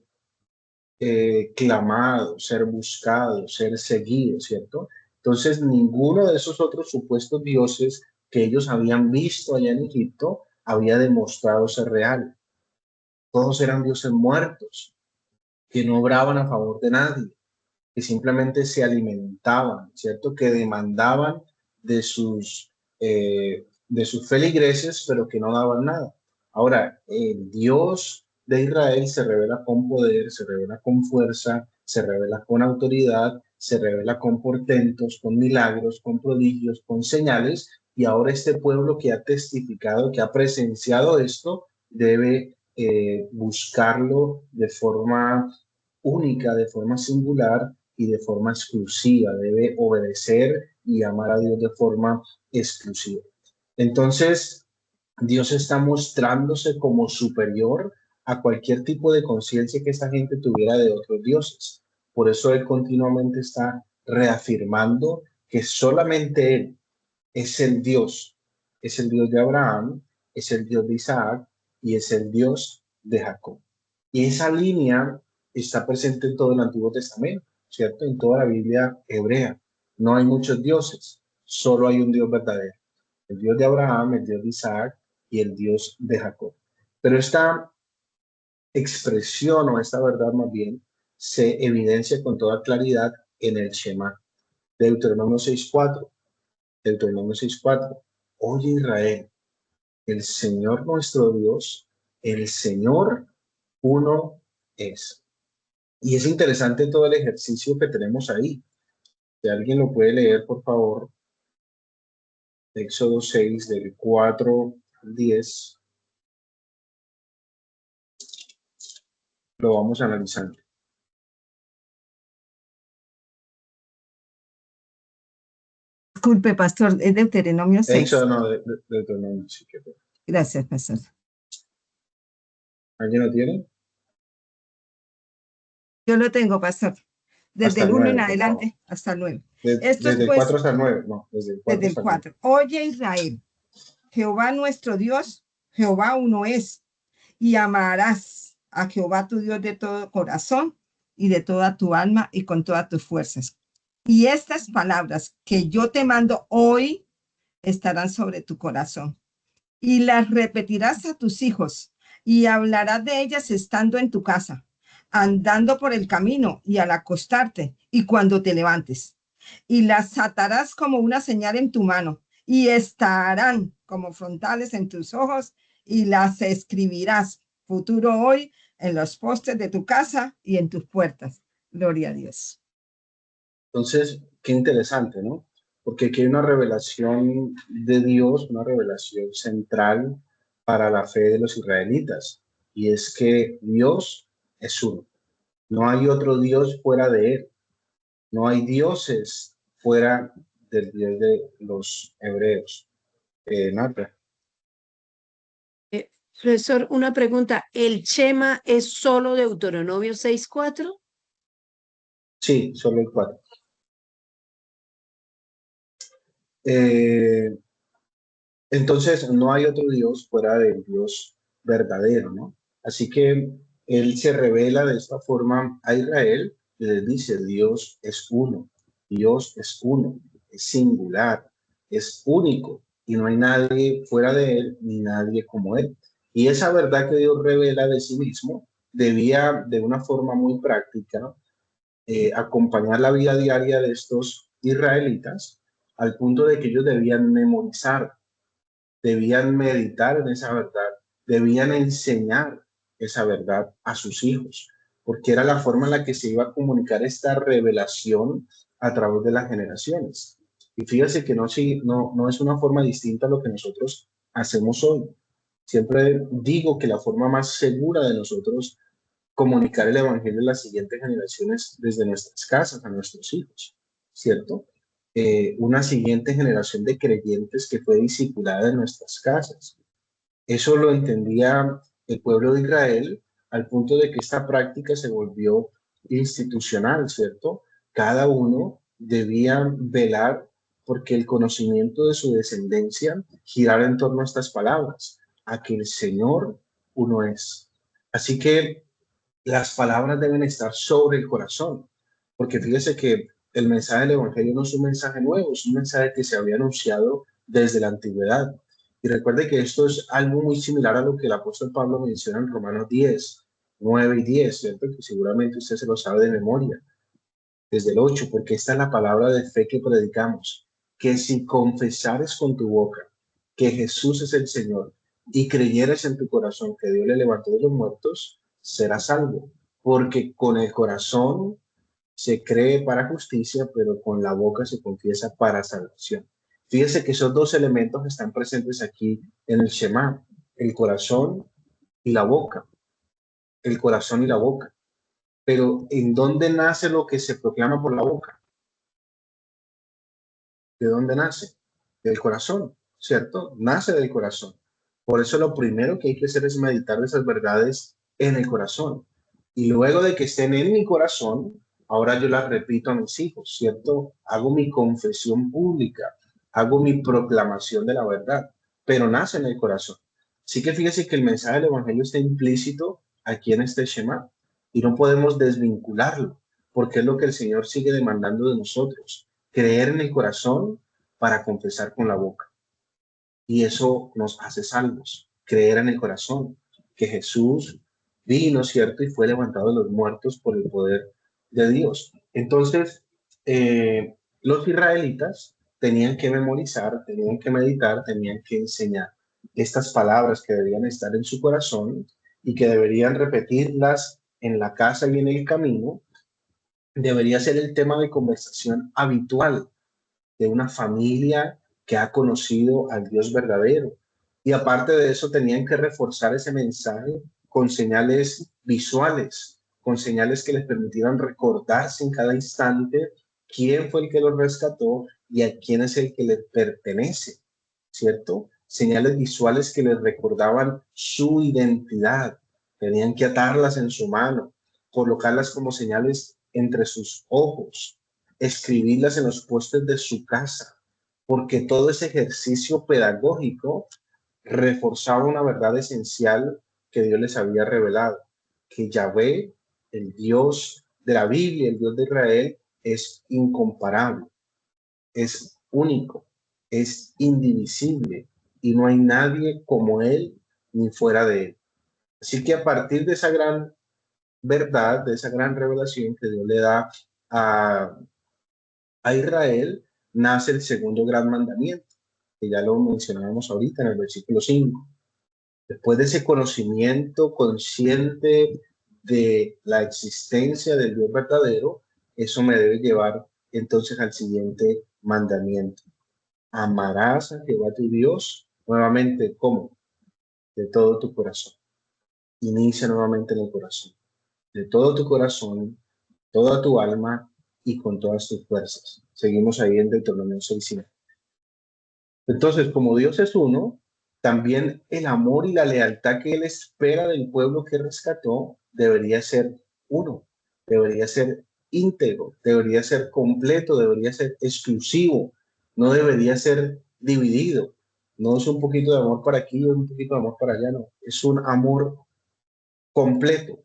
clamado, ser buscado, ser seguido, ¿cierto? Entonces, ninguno de esos otros supuestos dioses que ellos habían visto allá en Egipto había demostrado ser real. Todos eran dioses muertos, que no obraban a favor de nadie, que simplemente se alimentaban, ¿cierto? Que demandaban de sus feligreses, pero que no daban nada. Ahora, el Dios de Israel se revela con poder, se revela con fuerza, se revela con autoridad, se revela con portentos, con milagros, con prodigios, con señales, y ahora este pueblo que ha testificado, que ha presenciado esto, debe buscarlo de forma única, de forma singular y de forma exclusiva. Debe obedecer y amar a Dios de forma exclusiva. Entonces, Dios está mostrándose como superior a cualquier tipo de conciencia que esta gente tuviera de otros dioses. Por eso Él continuamente está reafirmando que solamente Él es el Dios de Abraham, es el Dios de Isaac y es el Dios de Jacob. Y esa línea está presente en todo el Antiguo Testamento, ¿cierto? En toda la Biblia hebrea. No hay muchos dioses, solo hay un Dios verdadero. El Dios de Abraham, el Dios de Isaac y el Dios de Jacob. Pero esta expresión o esta verdad más bien se evidencia con toda claridad en el Shema. Deuteronomio 6:4. Deuteronomio 6:4. Oye Israel, el Señor nuestro Dios, el Señor uno es. Y es interesante todo el ejercicio que tenemos ahí. Si alguien lo puede leer, por favor. Éxodo 6, del 4 al 10. Lo vamos analizando. Disculpe, pastor, es Deuteronomio 6. Éxodo, no, de Deuteronomio, sí que. Gracias, pastor. ¿Alguien lo tiene? Yo lo tengo, pastor. Desde Hasta el 1 en 9, adelante hasta el 9. desde el 4 hasta el 9, no, desde el 4 desde el hasta el 9. 4. Oye Israel, Jehová nuestro Dios, Jehová uno es, y amarás a Jehová tu Dios de todo corazón y de toda tu alma y con todas tus fuerzas. Y estas palabras que yo te mando hoy estarán sobre tu corazón y las repetirás a tus hijos y hablarás de ellas estando en tu casa, andando por el camino y al acostarte y cuando te levantes. Y las atarás como una señal en tu mano y estarán como frontales en tus ojos y las escribirás futuro hoy en los postes de tu casa y en tus puertas. Gloria a Dios. Entonces, qué interesante, ¿no? Porque aquí hay una revelación de Dios, una revelación central para la fe de los israelitas, y es que Dios es uno. No hay otro Dios fuera de él. No hay dioses fuera del Dios de los hebreos. Nata. Profesor, una pregunta. ¿El Shema es solo Deuteronomio 6:4? Sí, solo el 4. Entonces, no hay otro Dios fuera del Dios verdadero, ¿no? Así que Él se revela de esta forma a Israel y les dice, Dios es uno, es singular, es único y no hay nadie fuera de Él ni nadie como Él. Y esa verdad que Dios revela de sí mismo debía de una forma muy práctica, ¿no? Acompañar la vida diaria de estos israelitas al punto de que ellos debían memorizar, debían meditar en esa verdad, debían enseñar esa verdad a sus hijos, porque era la forma en la que se iba a comunicar esta revelación a través de las generaciones. Y fíjese que no es una forma distinta a lo que nosotros hacemos hoy. Siempre digo que la forma más segura de nosotros comunicar el evangelio a las siguientes generaciones desde nuestras casas, a nuestros hijos, ¿cierto? Una siguiente generación de creyentes que fue discipulada en nuestras casas. Eso lo entendía el pueblo de Israel al punto de que esta práctica se volvió institucional, ¿cierto? Cada uno debía velar porque el conocimiento de su descendencia girara en torno a estas palabras, a que el Señor uno es. Así que las palabras deben estar sobre el corazón, porque fíjese que el mensaje del Evangelio no es un mensaje nuevo, es un mensaje que se había anunciado desde la antigüedad. Y recuerde que esto es algo muy similar a lo que el apóstol Pablo menciona en Romanos 10, 9 y 10, ¿cierto? Que seguramente usted se lo sabe de memoria, desde el 8, porque esta es la palabra de fe que predicamos, que si confesares con tu boca que Jesús es el Señor y creyeres en tu corazón que Dios le levantó de los muertos, serás salvo, porque con el corazón se cree para justicia, pero con la boca se confiesa para salvación. Fíjese que esos dos elementos están presentes aquí en el Shema, el corazón y la boca, el corazón y la boca. Pero ¿en dónde nace lo que se proclama por la boca? ¿De dónde nace? Del corazón, ¿cierto? Nace del corazón. Por eso lo primero que hay que hacer es meditar esas verdades en el corazón. Y luego de que estén en mi corazón, ahora yo las repito a mis hijos, ¿cierto? Hago mi confesión pública, hago mi proclamación de la verdad, pero nace en el corazón. Así que fíjese que el mensaje del Evangelio está implícito aquí en este Shema y no podemos desvincularlo, porque es lo que el Señor sigue demandando de nosotros, creer en el corazón para confesar con la boca. Y eso nos hace salvos, creer en el corazón que Jesús vino, ¿cierto? Y fue levantado de los muertos por el poder de Dios. Entonces, los israelitas tenían que memorizar, tenían que meditar, tenían que enseñar estas palabras que debían estar en su corazón y que deberían repetirlas en la casa y en el camino. Debería ser el tema de conversación habitual de una familia que ha conocido al Dios verdadero. Y aparte de eso, tenían que reforzar ese mensaje con señales visuales, con señales que les permitieran recordarse en cada instante quién fue el que los rescató y a quién es el que les pertenece, ¿cierto? Señales visuales que les recordaban su identidad. Tenían que atarlas en su mano, colocarlas como señales entre sus ojos, escribirlas en los postes de su casa, porque todo ese ejercicio pedagógico reforzaba una verdad esencial que Dios les había revelado, que Yahvé, el Dios de la Biblia, el Dios de Israel, es incomparable, es único, es indivisible y no hay nadie como Él ni fuera de Él. Así que a partir de esa gran verdad, de esa gran revelación que Dios le da a, a Israel, nace el segundo gran mandamiento, que ya lo mencionábamos ahorita en el versículo 5. Después de ese conocimiento consciente de la existencia del Dios verdadero, eso me debe llevar entonces al siguiente mandamiento. Amarás a Jehová tu Dios, nuevamente, ¿cómo? De todo tu corazón. Inicia nuevamente en el corazón. De todo tu corazón, toda tu alma y con todas tus fuerzas. Seguimos ahí en Deuteronomio 6:5. Entonces, como Dios es uno, también el amor y la lealtad que Él espera del pueblo que rescató debería ser uno, debería ser íntegro, debería ser completo, debería ser exclusivo, no debería ser dividido. No es un poquito de amor para aquí y un poquito de amor para allá, no. Es un amor completo,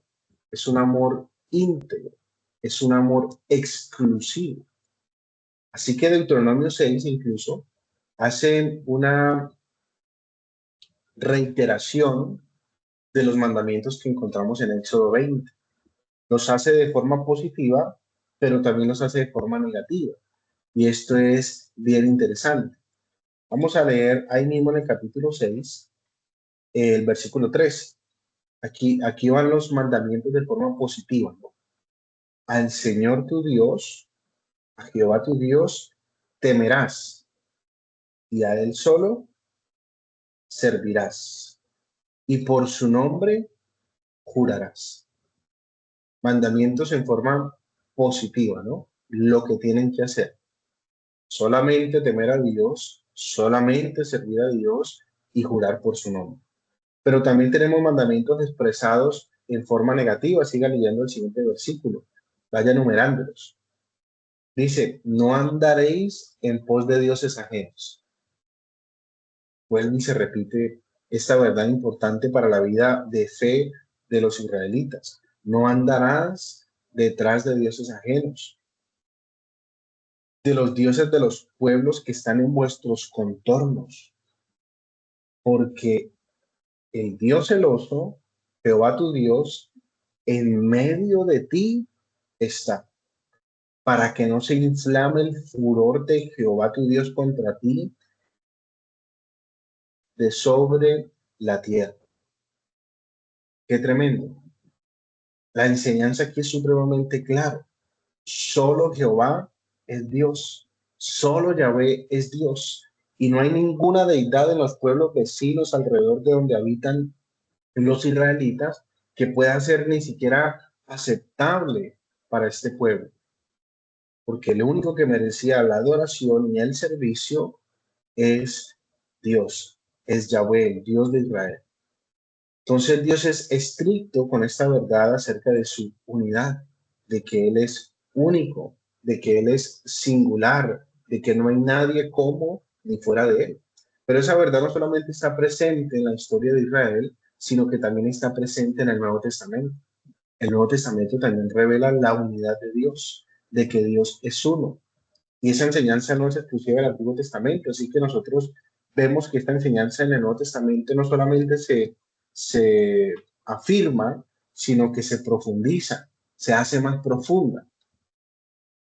es un amor íntegro, es un amor exclusivo. Así que Deuteronomio 6 incluso hace una reiteración de los mandamientos que encontramos en Éxodo 20. Los hace de forma positiva, pero también los hace de forma negativa. Y esto es bien interesante. Vamos a leer ahí mismo en el capítulo 6, el versículo 13. Aquí van los mandamientos de forma positiva, ¿no? Al Señor tu Dios, a Jehová tu Dios, temerás, y a Él solo servirás, y por su nombre jurarás. Mandamientos en forma positiva, ¿no? Lo que tienen que hacer. Solamente temer a Dios, solamente servir a Dios y jurar por su nombre. Pero también tenemos mandamientos expresados en forma negativa. Siga leyendo el siguiente versículo. Vaya numerándolos. Dice, no andaréis en pos de dioses ajenos. Vuelve y se repite esta verdad importante para la vida de fe de los israelitas. No andarás detrás de dioses ajenos, de los dioses de los pueblos que están en vuestros contornos, porque el Dios celoso, Jehová tu Dios, en medio de ti está, para que no se inflame el furor de Jehová tu Dios contra ti de sobre la tierra. Qué tremendo. La enseñanza aquí es supremamente clara. Solo Jehová es Dios. Solo Yahvé es Dios. Y no hay ninguna deidad en los pueblos vecinos alrededor de donde habitan los israelitas que pueda ser ni siquiera aceptable para este pueblo. Porque el único que merecía la adoración y el servicio es Dios, es Yahvé, el Dios de Israel. Entonces Dios es estricto con esta verdad acerca de su unidad, de que Él es único, de que Él es singular, de que no hay nadie como ni fuera de Él. Pero esa verdad no solamente está presente en la historia de Israel, sino que también está presente en el Nuevo Testamento. El Nuevo Testamento también revela la unidad de Dios, de que Dios es uno. Y esa enseñanza no es exclusiva del Antiguo Testamento, así que nosotros vemos que esta enseñanza en el Nuevo Testamento no solamente se afirma, sino que se profundiza, se hace más profunda.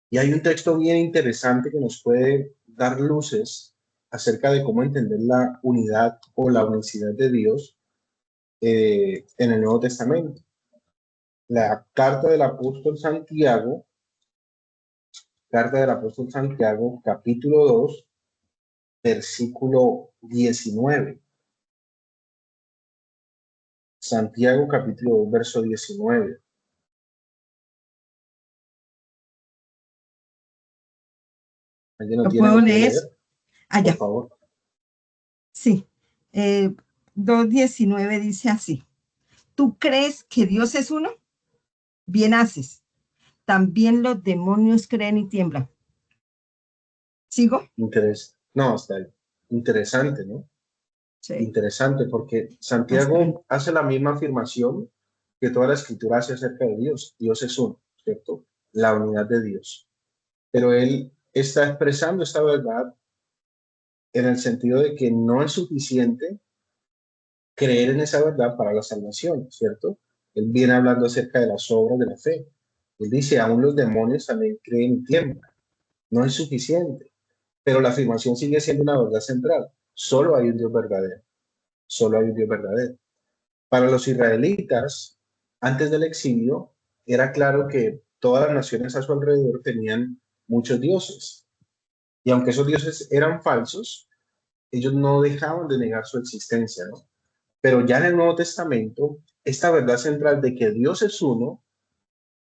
Y hay un texto bien interesante que nos puede dar luces acerca de cómo entender la unidad o la unicidad de Dios en el Nuevo Testamento. La carta del apóstol Santiago, capítulo 2, versículo 19. Santiago capítulo 2, verso 19. ¿Alguien lo ¿Lo tiene? puedo ¿Lo puede leer? leer? Allá. Por favor. Sí. 2:19 dice así. ¿Tú crees que Dios es uno? Bien haces. También los demonios creen y tiemblan. ¿Sigo? No, está ahí. Interesante, ¿no? Sí. Interesante, porque Santiago hace la misma afirmación que toda la escritura hace acerca de Dios. Dios es uno, ¿cierto? La unidad de Dios. Pero él está expresando esta verdad en el sentido de que no es suficiente creer en esa verdad para la salvación, ¿cierto? Él viene hablando acerca de las obras de la fe. Él dice, aún los demonios también creen y tiemblan. No es suficiente. Pero la afirmación sigue siendo una verdad central. Solo hay un Dios verdadero. Solo hay un Dios verdadero. Para los israelitas, antes del exilio, era claro que todas las naciones a su alrededor tenían muchos dioses. Y aunque esos dioses eran falsos, ellos no dejaban de negar su existencia, ¿no? Pero ya en el Nuevo Testamento, esta verdad central de que Dios es uno,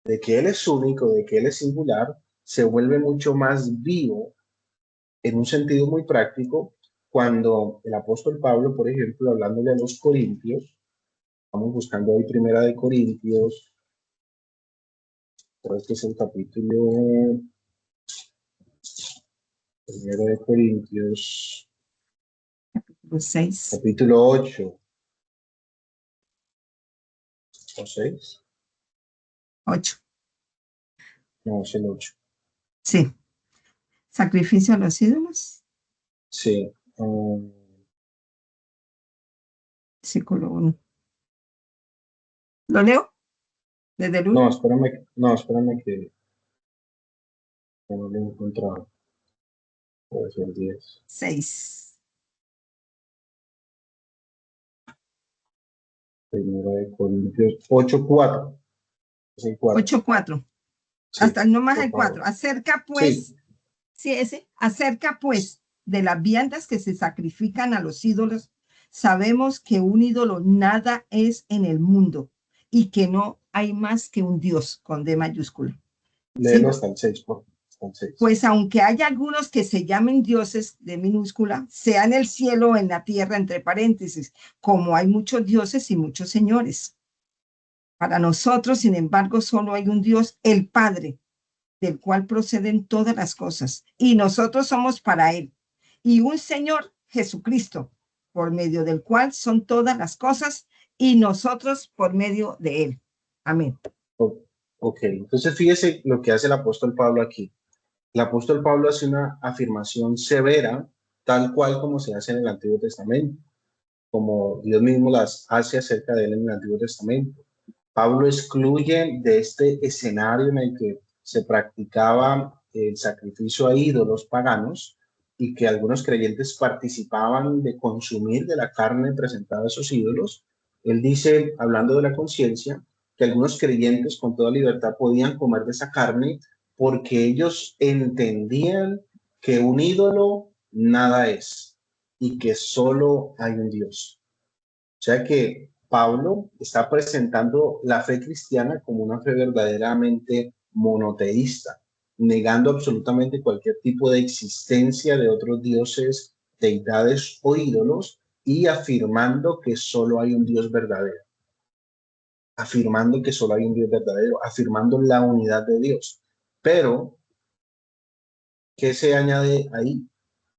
de que Él es único, de que Él es singular, se vuelve mucho más vivo en un sentido muy práctico cuando el apóstol Pablo, por ejemplo, hablándole a los corintios, estamos buscando ahí Primera de Corintios, creo que es el capítulo, Primera de Corintios, 6. capítulo 8 o 6, 8. no, es el 8. Sí. Sacrificio a los ídolos. Sí. Versículo 1. ¿Lo leo? Desde el 1. Espérame que no lo he encontrado. Puede ser el 10. 6. Primera de Corintios 8:4. Es el 4. 8:4. Sí, Hasta no más por el favor. 4. Acerca pues, Sí, sí, ese, acerca pues de las viandas que se sacrifican a los ídolos, sabemos que un ídolo nada es en el mundo y que no hay más que un Dios con D mayúscula. léelo ¿Sigo? hasta el 6, hasta el 6. Pues aunque haya algunos que se llamen dioses de minúscula, sea en el cielo o en la tierra, entre paréntesis, como hay muchos dioses y muchos señores. Para nosotros, sin embargo, solo hay un Dios, el Padre, del cual proceden todas las cosas, y nosotros somos para Él, y un Señor, Jesucristo, por medio del cual son todas las cosas, y nosotros por medio de Él. Amén. Ok, entonces fíjese lo que hace el apóstol Pablo aquí. El apóstol Pablo hace una afirmación severa, tal cual como se hace en el Antiguo Testamento, como Dios mismo las hace acerca de él en el Antiguo Testamento. Pablo excluye de este escenario en el que se practicaba el sacrificio a ídolos paganos y que algunos creyentes participaban de consumir de la carne presentada a esos ídolos. Él dice, hablando de la conciencia, que algunos creyentes con toda libertad podían comer de esa carne porque ellos entendían que un ídolo nada es y que solo hay un Dios. O sea que Pablo está presentando la fe cristiana como una fe verdaderamente monoteísta, negando absolutamente cualquier tipo de existencia de otros dioses, deidades o ídolos y afirmando que solo hay un Dios verdadero. Afirmando que solo hay un Dios verdadero, afirmando la unidad de Dios. Pero, ¿qué se añade ahí?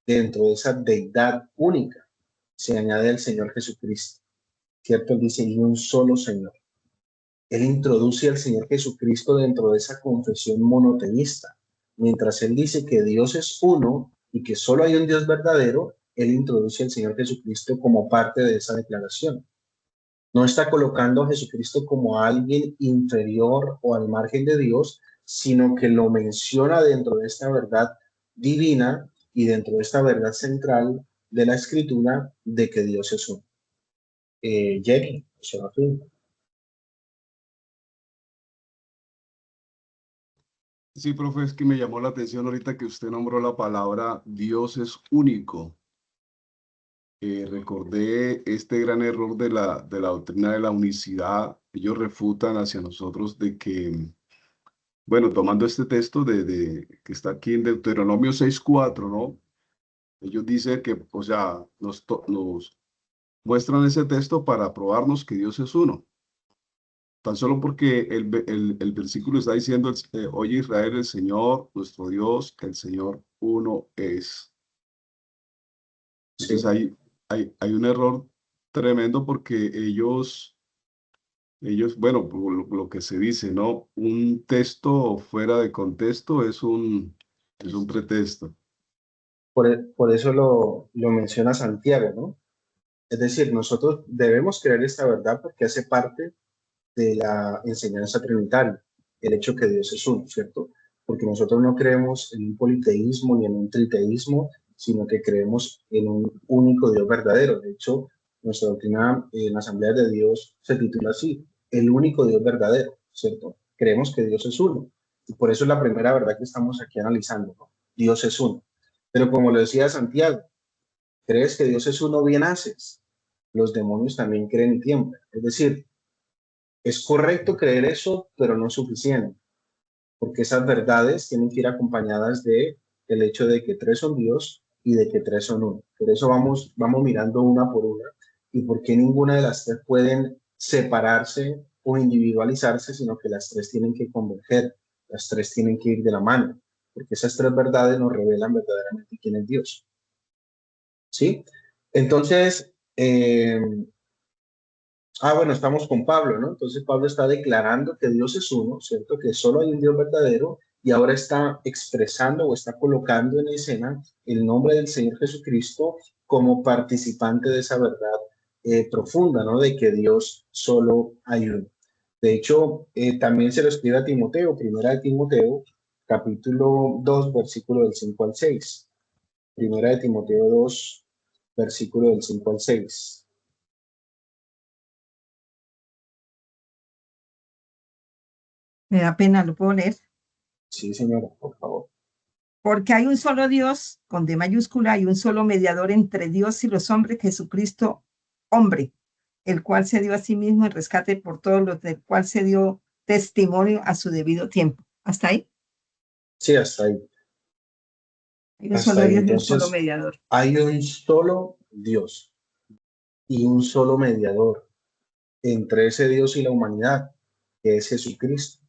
Dentro de esa deidad única, se añade el Señor Jesucristo. ¿Cierto? Él dice, y un solo Señor. Él introduce al Señor Jesucristo dentro de esa confesión monoteísta. Mientras él dice que Dios es uno y que solo hay un Dios verdadero, él introduce al Señor Jesucristo como parte de esa declaración. No está colocando a Jesucristo como alguien inferior o al margen de Dios, sino que lo menciona dentro de esta verdad divina y dentro de esta verdad central de la Escritura de que Dios es uno. Jerry, Serafín. Sí, profe, es que me llamó la atención ahorita que usted nombró la palabra Dios es único. Recordé este gran error de la doctrina de la unicidad. Ellos refutan hacia nosotros de que, bueno, tomando este texto que está aquí en Deuteronomio 6:4, ¿no? Ellos dicen que, o sea, nos muestran ese texto para probarnos que Dios es uno. Tan solo porque el versículo está diciendo, oye Israel, el Señor, nuestro Dios, el Señor uno es. Entonces hay un error tremendo porque bueno, por lo que se dice, ¿no? Un texto fuera de contexto es un pretexto. Por eso lo menciona Santiago, ¿no? Es decir, nosotros debemos creer esta verdad porque hace parte de la enseñanza trinitaria, el hecho que Dios es uno, ¿cierto? Porque nosotros no creemos en un politeísmo ni en un triteísmo, sino que creemos en un único Dios verdadero. De hecho, nuestra doctrina en la Asamblea de Dios se titula así, el único Dios verdadero, ¿cierto? Creemos que Dios es uno. Y por eso es la primera verdad que estamos aquí analizando, ¿no? Dios es uno. Pero como lo decía Santiago, crees que Dios es uno, bien haces. Los demonios también creen y tiemblan. Es decir, es correcto creer eso, pero no es suficiente, porque esas verdades tienen que ir acompañadas de el hecho de que tres son Dios y de que tres son uno. Por eso vamos mirando una por una y por qué ninguna de las tres pueden separarse o individualizarse, sino que las tres tienen que converger, las tres tienen que ir de la mano, porque esas tres verdades nos revelan verdaderamente quién es Dios. ¿Sí? Entonces, bueno, estamos con Pablo, ¿no? Entonces Pablo está declarando que Dios es uno, ¿cierto? Que solo hay un Dios verdadero y ahora está expresando o está colocando en escena el nombre del Señor Jesucristo como participante de esa verdad profunda, ¿no? De que Dios solo hay uno. De hecho, también se lo escribe a Timoteo, primera de Timoteo, capítulo 2, versículo del 5 al 6. Primera de Timoteo 2, versículo del 5 al 6. Me da pena, ¿lo puedo leer? Sí, señora, por favor. Porque hay un solo Dios, con D mayúscula, y un solo mediador entre Dios y los hombres, Jesucristo, hombre, el cual se dio a sí mismo en rescate por todos los del cual se dio testimonio a su debido tiempo. ¿Hasta ahí? Sí, hasta ahí. Hay un Hasta solo ahí. Dios y un solo Entonces, mediador. hay un solo Dios y un solo mediador entre ese Dios y la humanidad, que es Jesucristo.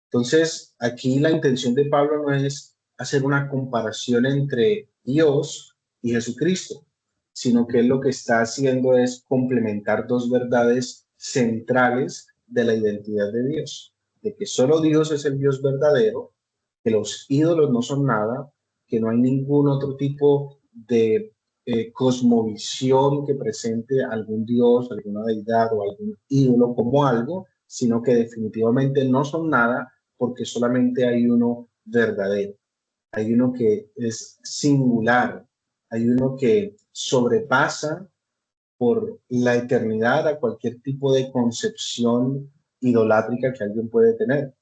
Entonces, aquí la intención de Pablo no es hacer una comparación entre Dios y Jesucristo, sino que él lo que está haciendo es complementar dos verdades centrales de la identidad de Dios, de que solo Dios es el Dios verdadero, que los ídolos no son nada, que no hay ningún otro tipo de cosmovisión que presente algún Dios, alguna deidad o algún ídolo como algo, sino que definitivamente no son nada porque solamente hay uno verdadero, hay uno que es singular, hay uno que sobrepasa por la eternidad a cualquier tipo de concepción idolátrica que alguien puede tener.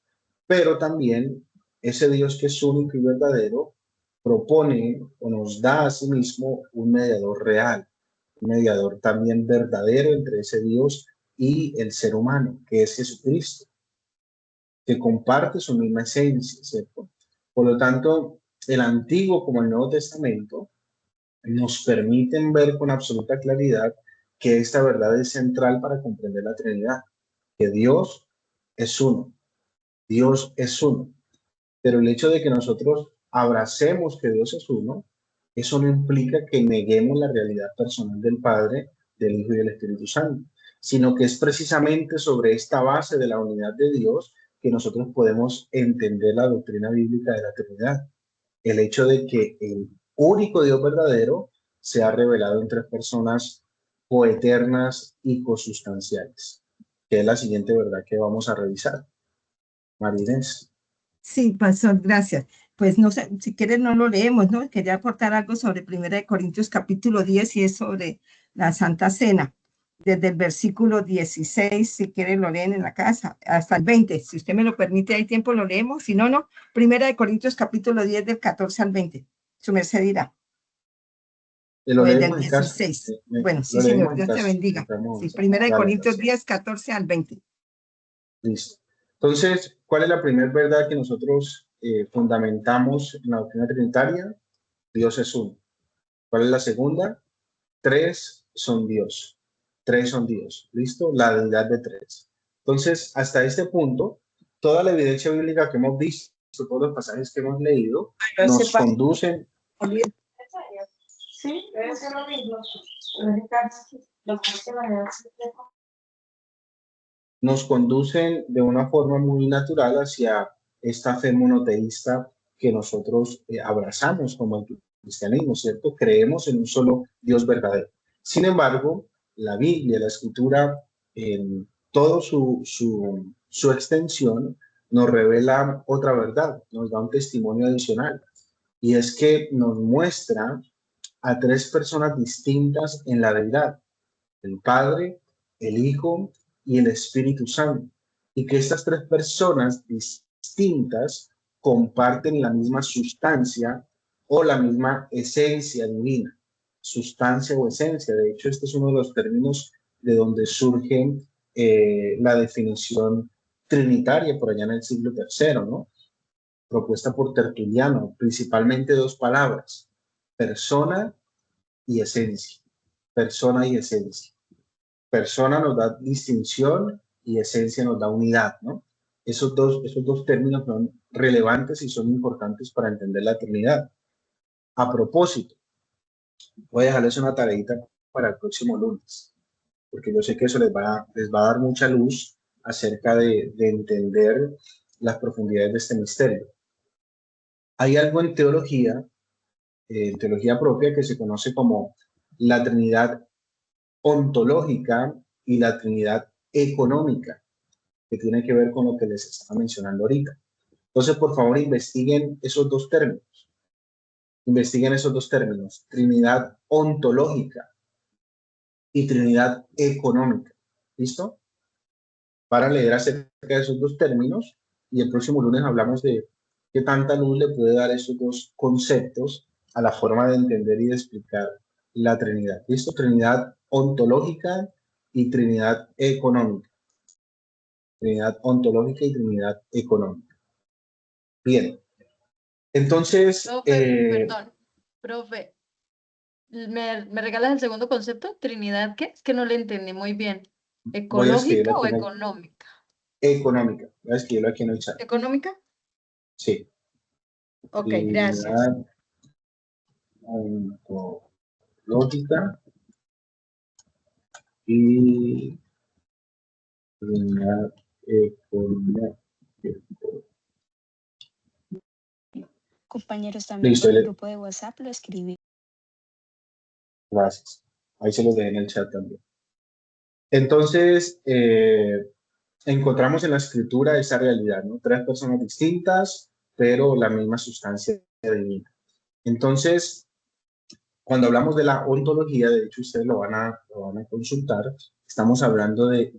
Pero también ese Dios que es único y verdadero propone o nos da a sí mismo un mediador real, un mediador también verdadero entre ese Dios y el ser humano, que es Jesucristo, que comparte su misma esencia, ¿cierto? Por lo tanto, el Antiguo como el Nuevo Testamento nos permiten ver con absoluta claridad que esta verdad es central para comprender la Trinidad, que Dios es uno, Dios es uno. Pero el hecho de que nosotros abracemos que Dios es uno, eso no implica que neguemos la realidad personal del Padre, del Hijo y del Espíritu Santo, sino que es precisamente sobre esta base de la unidad de Dios que nosotros podemos entender la doctrina bíblica de la Trinidad. El hecho de que el único Dios verdadero se ha revelado en tres personas coeternas y cosustanciales, que es la siguiente verdad que vamos a revisar. María Inés. Sí, pastor, gracias. Pues no sé, si quieres no lo leemos, ¿no? Quería aportar algo sobre 1 Corintios capítulo 10 y es sobre la Santa Cena. Desde el versículo 16, si quieren lo leen en la casa, hasta el 20. Si usted me lo permite, hay tiempo, lo leemos. Si no, no. 1 Corintios capítulo 10 del 14 al 20. Su merced dirá. Lo O desde el leemos en casa. 16. Bueno, sí, Lo leemos señor, en Dios te casa. bendiga. Sí, 1 Dale, Corintios gracias. 10, 14 al 20. Listo. Entonces, ¿cuál es la primera verdad que nosotros fundamentamos en la doctrina trinitaria? Dios es uno. ¿Cuál es la segunda? Tres son Dios. Tres son Dios. ¿Listo? La deidad de tres. Entonces, hasta este punto, toda la evidencia bíblica que hemos visto, todos los pasajes que hemos leído, nos conducen. Sí, es lo mismo. nos conducen de una forma muy natural hacia esta fe monoteísta que nosotros abrazamos como el cristianismo, ¿cierto? Creemos en un solo Dios verdadero. Sin embargo, la Biblia, la Escritura, en toda su extensión, nos revela otra verdad, nos da un testimonio adicional, y es que nos muestra a tres personas distintas en la deidad: el Padre, el Hijo y el Espíritu Santo, y que estas tres personas distintas comparten la misma sustancia o la misma esencia divina, sustancia o esencia. De hecho, este es uno de los términos de donde surge la definición trinitaria por allá en el siglo III, ¿no? Propuesta por Tertuliano, principalmente dos palabras: persona y esencia. Persona y esencia. Persona nos da distinción y esencia nos da unidad, ¿no? Esos dos términos son relevantes y son importantes para entender la Trinidad. A propósito, voy a dejarles una tareita para el próximo lunes, porque yo sé que eso les va a dar mucha luz acerca de entender las profundidades de este misterio. Hay algo en teología propia, que se conoce como la Trinidad ontológica y la Trinidad económica, que tiene que ver con lo que les estaba mencionando ahorita. Entonces, por favor, investiguen esos dos términos. Investiguen esos dos términos: Trinidad ontológica y Trinidad económica. ¿Listo? Para leer acerca de esos dos términos, y el próximo lunes hablamos de qué tanta luz le puede dar esos dos conceptos a la forma de entender y de explicar la Trinidad. ¿Listo? Trinidad ontológica y Trinidad económica. Trinidad ontológica y Trinidad económica. Bien. Entonces... Perdón, profe. ¿Me regalas el segundo concepto? ¿Trinidad qué? Es que no le entendí muy bien. ¿Ecológica o económica? Económica. Voy a escribirlo aquí en el chat. ¿Económica? Sí. Ok, Trinidad gracias. Ontológica y Trinidad económica. Compañeros, también por el grupo de WhatsApp lo escribí. Gracias. Ahí se los dejé en el chat también. Entonces, encontramos en la Escritura esa realidad, ¿no? Tres personas distintas, pero la misma sustancia divina. Entonces, cuando hablamos de la ontología, de hecho ustedes lo van a consultar, estamos hablando del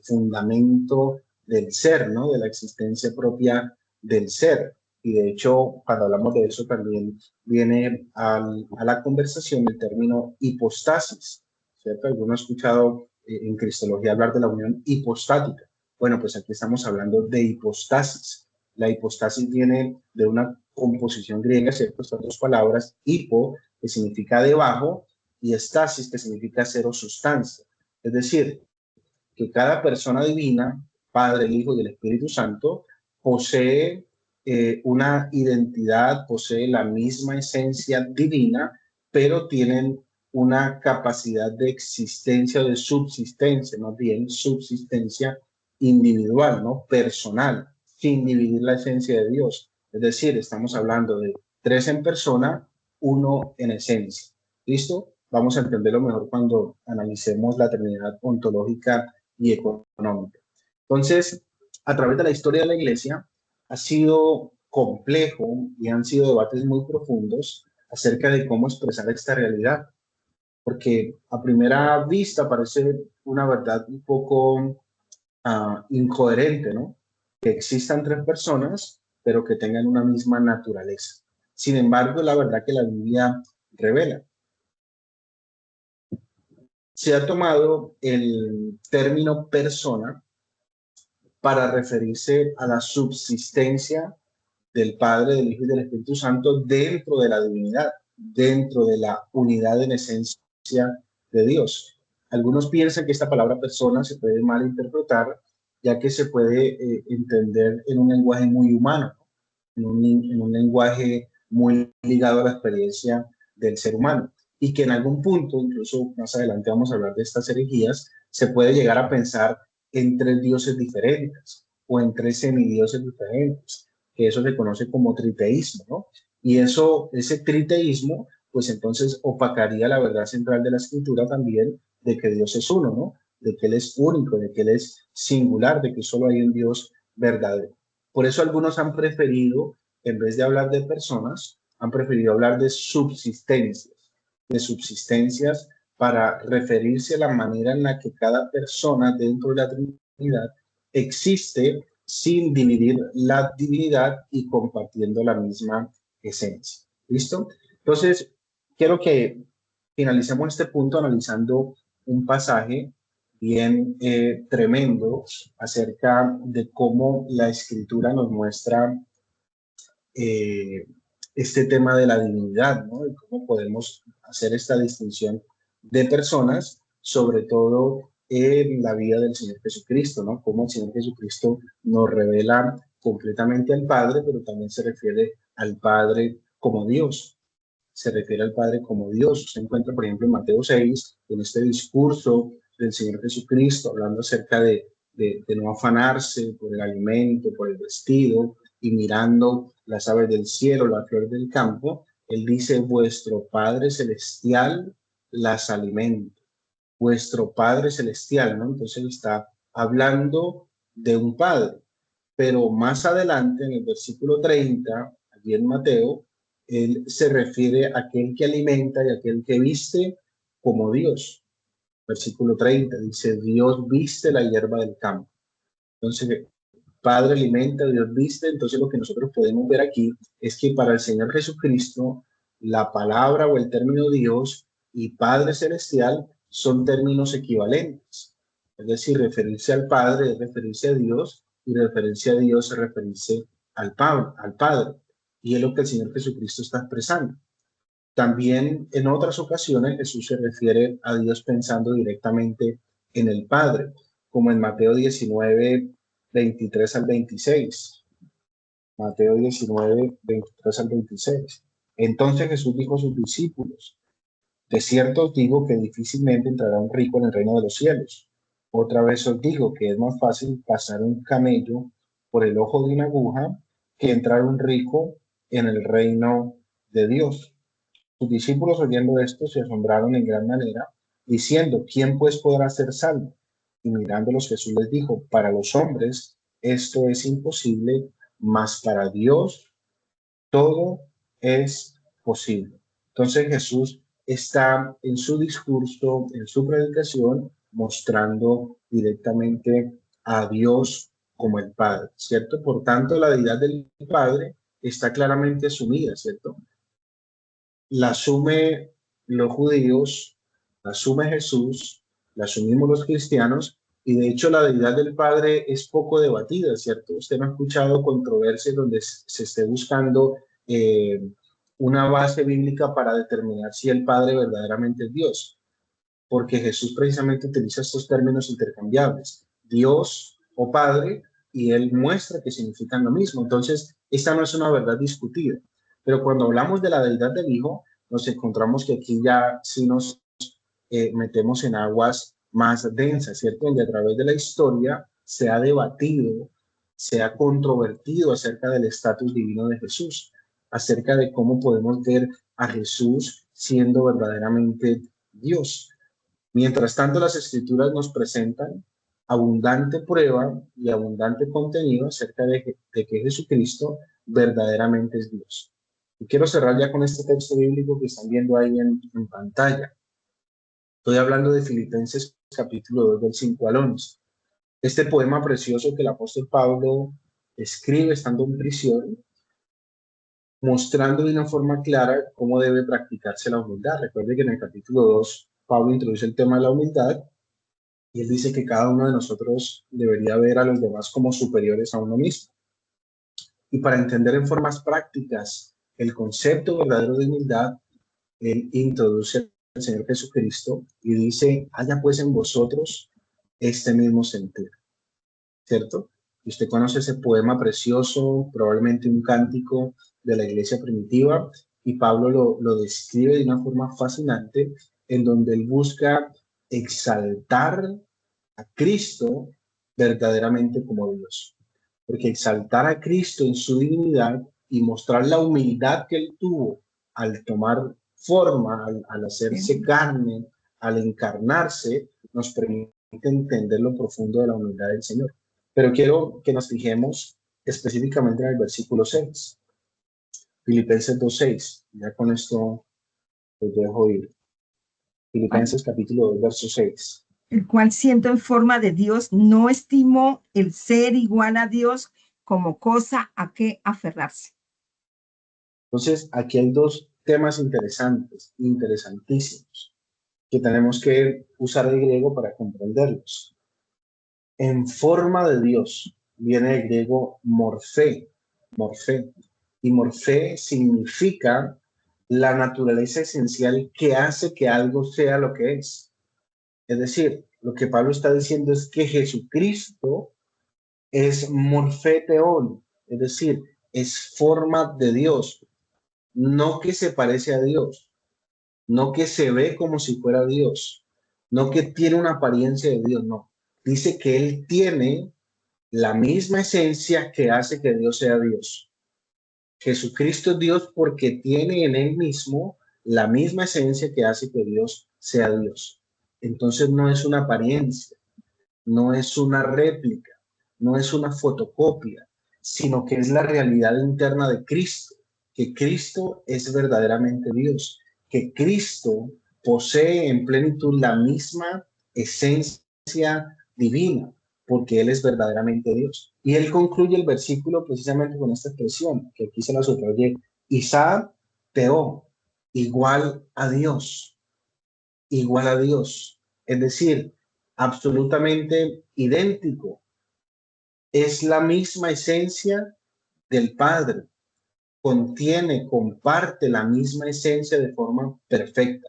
fundamento del ser, ¿no? De la existencia propia del ser. Y de hecho, cuando hablamos de eso también viene a la conversación el término hipostasis, ¿cierto? Alguno ha escuchado en cristología hablar de la unión hipostática. Bueno, pues aquí estamos hablando de hipostasis. La hipostasis viene de una composición griega, ¿cierto? Estas dos palabras: hipo, que significa debajo, y estasis, que significa ser o sustancia. Es decir, que cada persona divina, Padre, el Hijo y el Espíritu Santo, posee una identidad, posee la misma esencia divina, pero tienen una capacidad de existencia, de subsistencia, más bien subsistencia individual, ¿no? Personal, sin dividir la esencia de Dios. Es decir, estamos hablando de tres en persona, uno en esencia. ¿Listo? Vamos a entenderlo mejor cuando analicemos la Trinidad ontológica y económica. Entonces, a través de la historia de la Iglesia, ha sido complejo y han sido debates muy profundos acerca de cómo expresar esta realidad, porque a primera vista parece una verdad un poco incoherente, ¿no? Que existan tres personas, pero que tengan una misma naturaleza. Sin embargo, es la verdad que la Biblia revela. Se ha tomado el término persona para referirse a la subsistencia del Padre, del Hijo y del Espíritu Santo dentro de la divinidad, dentro de la unidad en esencia de Dios. Algunos piensan que esta palabra persona se puede malinterpretar, ya que se puede entender en un lenguaje muy humano, en un lenguaje muy ligado a la experiencia del ser humano. y que en algún punto, incluso más adelante vamos a hablar de estas herejías, se puede llegar a pensar en tres dioses diferentes o en tres semidioses diferentes, que eso se conoce como triteísmo, ¿no? Y ese triteísmo, pues entonces opacaría la verdad central de la escritura también, de que Dios es uno, ¿no? De que Él es único, de que Él es singular, de que solo hay un Dios verdadero. Por eso algunos han preferido, en vez de hablar de personas, han preferido hablar de subsistencias para referirse a la manera en la que cada persona dentro de la Trinidad existe sin dividir la divinidad y compartiendo la misma esencia. ¿Listo? Entonces, quiero que finalicemos este punto analizando un pasaje bien tremendo acerca de cómo la Escritura nos muestra este tema de la divinidad, ¿no? Y cómo podemos hacer esta distinción de personas, sobre todo en la vida del Señor Jesucristo, ¿no? Cómo el Señor Jesucristo nos revela completamente al Padre, pero también se refiere al Padre como Dios. Se refiere al Padre como Dios. Se encuentra, por ejemplo, en Mateo 6, en este discurso del Señor Jesucristo, hablando acerca de no afanarse por el alimento, por el vestido, y mirando las aves del cielo, la flor del campo. Él dice, vuestro Padre Celestial las alimenta. Vuestro Padre Celestial, ¿no? Entonces está hablando de un Padre. Pero más adelante, en el versículo 30, allí en Mateo, él se refiere a aquel que alimenta y a aquel que viste como Dios. Versículo 30 dice, Dios viste la hierba del campo. Entonces, Padre alimenta, Dios viste. Entonces, lo que nosotros podemos ver aquí es que para el Señor Jesucristo, la palabra o el término Dios y Padre Celestial son términos equivalentes. Es decir, referirse al Padre es referirse a Dios, y referencia a Dios es referirse al Padre. Y es lo que el Señor Jesucristo está expresando. También en otras ocasiones Jesús se refiere a Dios pensando directamente en el Padre, como en Mateo 19, 23 al 26. Mateo 19, 23 al 26. Entonces Jesús dijo a sus discípulos, de cierto os digo que difícilmente entrará un rico en el reino de los cielos. Otra vez os digo que es más fácil pasar un camello por el ojo de una aguja que entrar un rico en el reino de Dios. Sus discípulos, oyendo esto, se asombraron en gran manera, diciendo, ¿quién pues podrá ser salvo? Y mirándolos, Jesús les dijo, para los hombres esto es imposible, mas para Dios todo es posible. Entonces Jesús está en su discurso, en su predicación, mostrando directamente a Dios como el Padre, ¿cierto? Por tanto, la deidad del Padre está claramente asumida, ¿cierto? La asume los judíos, la asume Jesús, la asumimos los cristianos, y de hecho la deidad del Padre es poco debatida, ¿cierto? Usted no ha escuchado controversias donde se esté buscando una base bíblica para determinar si el Padre verdaderamente es Dios, porque Jesús precisamente utiliza estos términos intercambiables, Dios o Padre, y Él muestra que significan lo mismo. Entonces, esta no es una verdad discutida. Pero cuando hablamos de la deidad del Hijo, nos encontramos que aquí ya sí nos metemos en aguas más densas, ¿cierto? Donde a través de la historia se ha debatido, se ha controvertido acerca del estatus divino de Jesús, acerca de cómo podemos ver a Jesús siendo verdaderamente Dios. Mientras tanto, las Escrituras nos presentan abundante prueba y abundante contenido acerca de que Jesucristo verdaderamente es Dios. Y quiero cerrar ya con este texto bíblico que están viendo ahí en pantalla. Estoy hablando de Filipenses capítulo 2, del 5 al 11. Este poema precioso que el apóstol Pablo escribe estando en prisión, mostrando de una forma clara cómo debe practicarse la humildad. Recuerde que en el capítulo 2, Pablo introduce el tema de la humildad, y él dice que cada uno de nosotros debería ver a los demás como superiores a uno mismo. Y para entender en formas prácticas el concepto verdadero de humildad, él introduce al Señor Jesucristo y dice, haya pues en vosotros este mismo sentir, ¿cierto? Y usted conoce ese poema precioso, probablemente un cántico de la iglesia primitiva, y Pablo lo describe de una forma fascinante, en donde él busca exaltar a Cristo verdaderamente como Dios. Porque exaltar a Cristo en su divinidad y mostrar la humildad que él tuvo al tomar forma, al hacerse carne, al encarnarse, nos permite entender lo profundo de la humildad del Señor. Pero quiero que nos fijemos específicamente en el versículo 6, Filipenses 2:6. Ya con esto los dejo ir. Filipenses capítulo 2, verso 6. El cual, siendo en forma de Dios, no estimó el ser igual a Dios como cosa a que aferrarse. Entonces, aquí hay dos temas interesantes, interesantísimos, que tenemos que usar el griego para comprenderlos. En forma de Dios viene el griego morfé, y morfé significa la naturaleza esencial que hace que algo sea lo que es. Es decir, lo que Pablo está diciendo es que Jesucristo es morfeteón, es decir, es forma de Dios, no que se parece a Dios, no que se ve como si fuera Dios, no que tiene una apariencia de Dios, no. Dice que Él tiene la misma esencia que hace que Dios sea Dios. Jesucristo es Dios porque tiene en Él mismo la misma esencia que hace que Dios sea Dios. Entonces no es una apariencia, no es una réplica, no es una fotocopia, sino que es la realidad interna de Cristo, que Cristo es verdaderamente Dios, que Cristo posee en plenitud la misma esencia divina, porque Él es verdaderamente Dios. Y Él concluye el versículo precisamente con esta expresión, que aquí se la subrayé, Isaac Teo, igual a Dios, igual a Dios. Es decir, absolutamente idéntico. Es la misma esencia del Padre. Contiene, comparte la misma esencia de forma perfecta.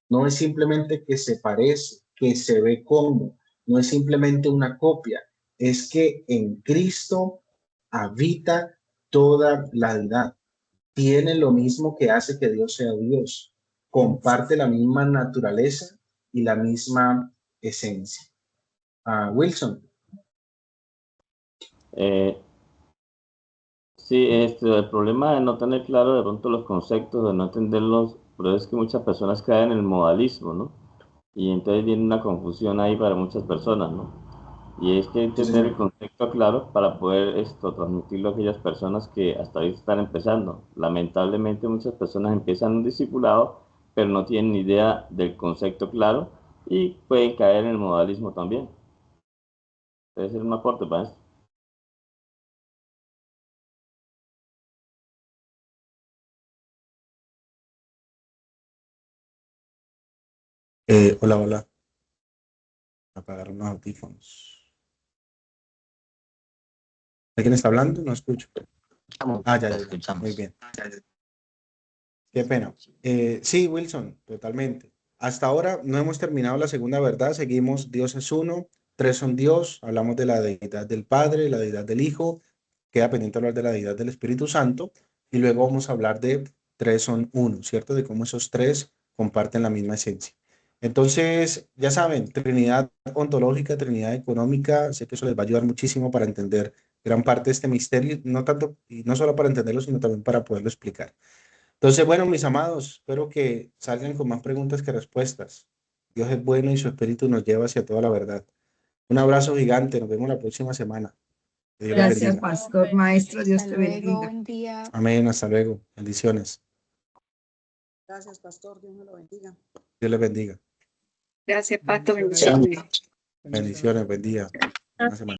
No es simplemente que se parece, que se ve como, no es simplemente una copia, es que en Cristo habita toda la deidad. Tiene lo mismo que hace que Dios sea Dios. Comparte la misma naturaleza y la misma esencia. Wilson. Sí, el problema de no tener claro de pronto los conceptos, de no entenderlos, pero es que muchas personas caen en el modalismo, ¿no? Y entonces viene una confusión ahí para muchas personas, ¿no? Y es que entender el concepto claro para poder transmitirlo a aquellas personas que hasta ahí están empezando. Lamentablemente muchas personas empiezan un discipulado, pero no tienen ni idea del concepto claro y pueden caer en el modalismo también. Debe ser un aporte para esto. Hola. Apagar los audífonos. ¿De quién está hablando? No escucho. Ya. Muy bien. Qué pena. Sí, Wilson, totalmente. Hasta ahora no hemos terminado la segunda verdad. Seguimos, Dios es uno, tres son Dios. Hablamos de la deidad del Padre, la deidad del Hijo. Queda pendiente hablar de la deidad del Espíritu Santo. Y luego vamos a hablar de tres son uno, ¿cierto? De cómo esos tres comparten la misma esencia. Entonces, ya saben, Trinidad ontológica, Trinidad económica, sé que eso les va a ayudar muchísimo para entender gran parte de este misterio, no tanto, y no solo para entenderlo, sino también para poderlo explicar. Entonces, bueno, mis amados, espero que salgan con más preguntas que respuestas. Dios es bueno y su espíritu nos lleva hacia toda la verdad. Un abrazo gigante, nos vemos la próxima semana. Que Dios les Gracias, bendiga. Pastor, Maestro, Dios te Hasta luego, bendiga. buen día. Amén, hasta luego. Bendiciones. Gracias, Pastor. Dios me lo bendiga. Dios les bendiga. Gracias, Pastor. Bendiciones. Bendiciones, buen día. Una semana.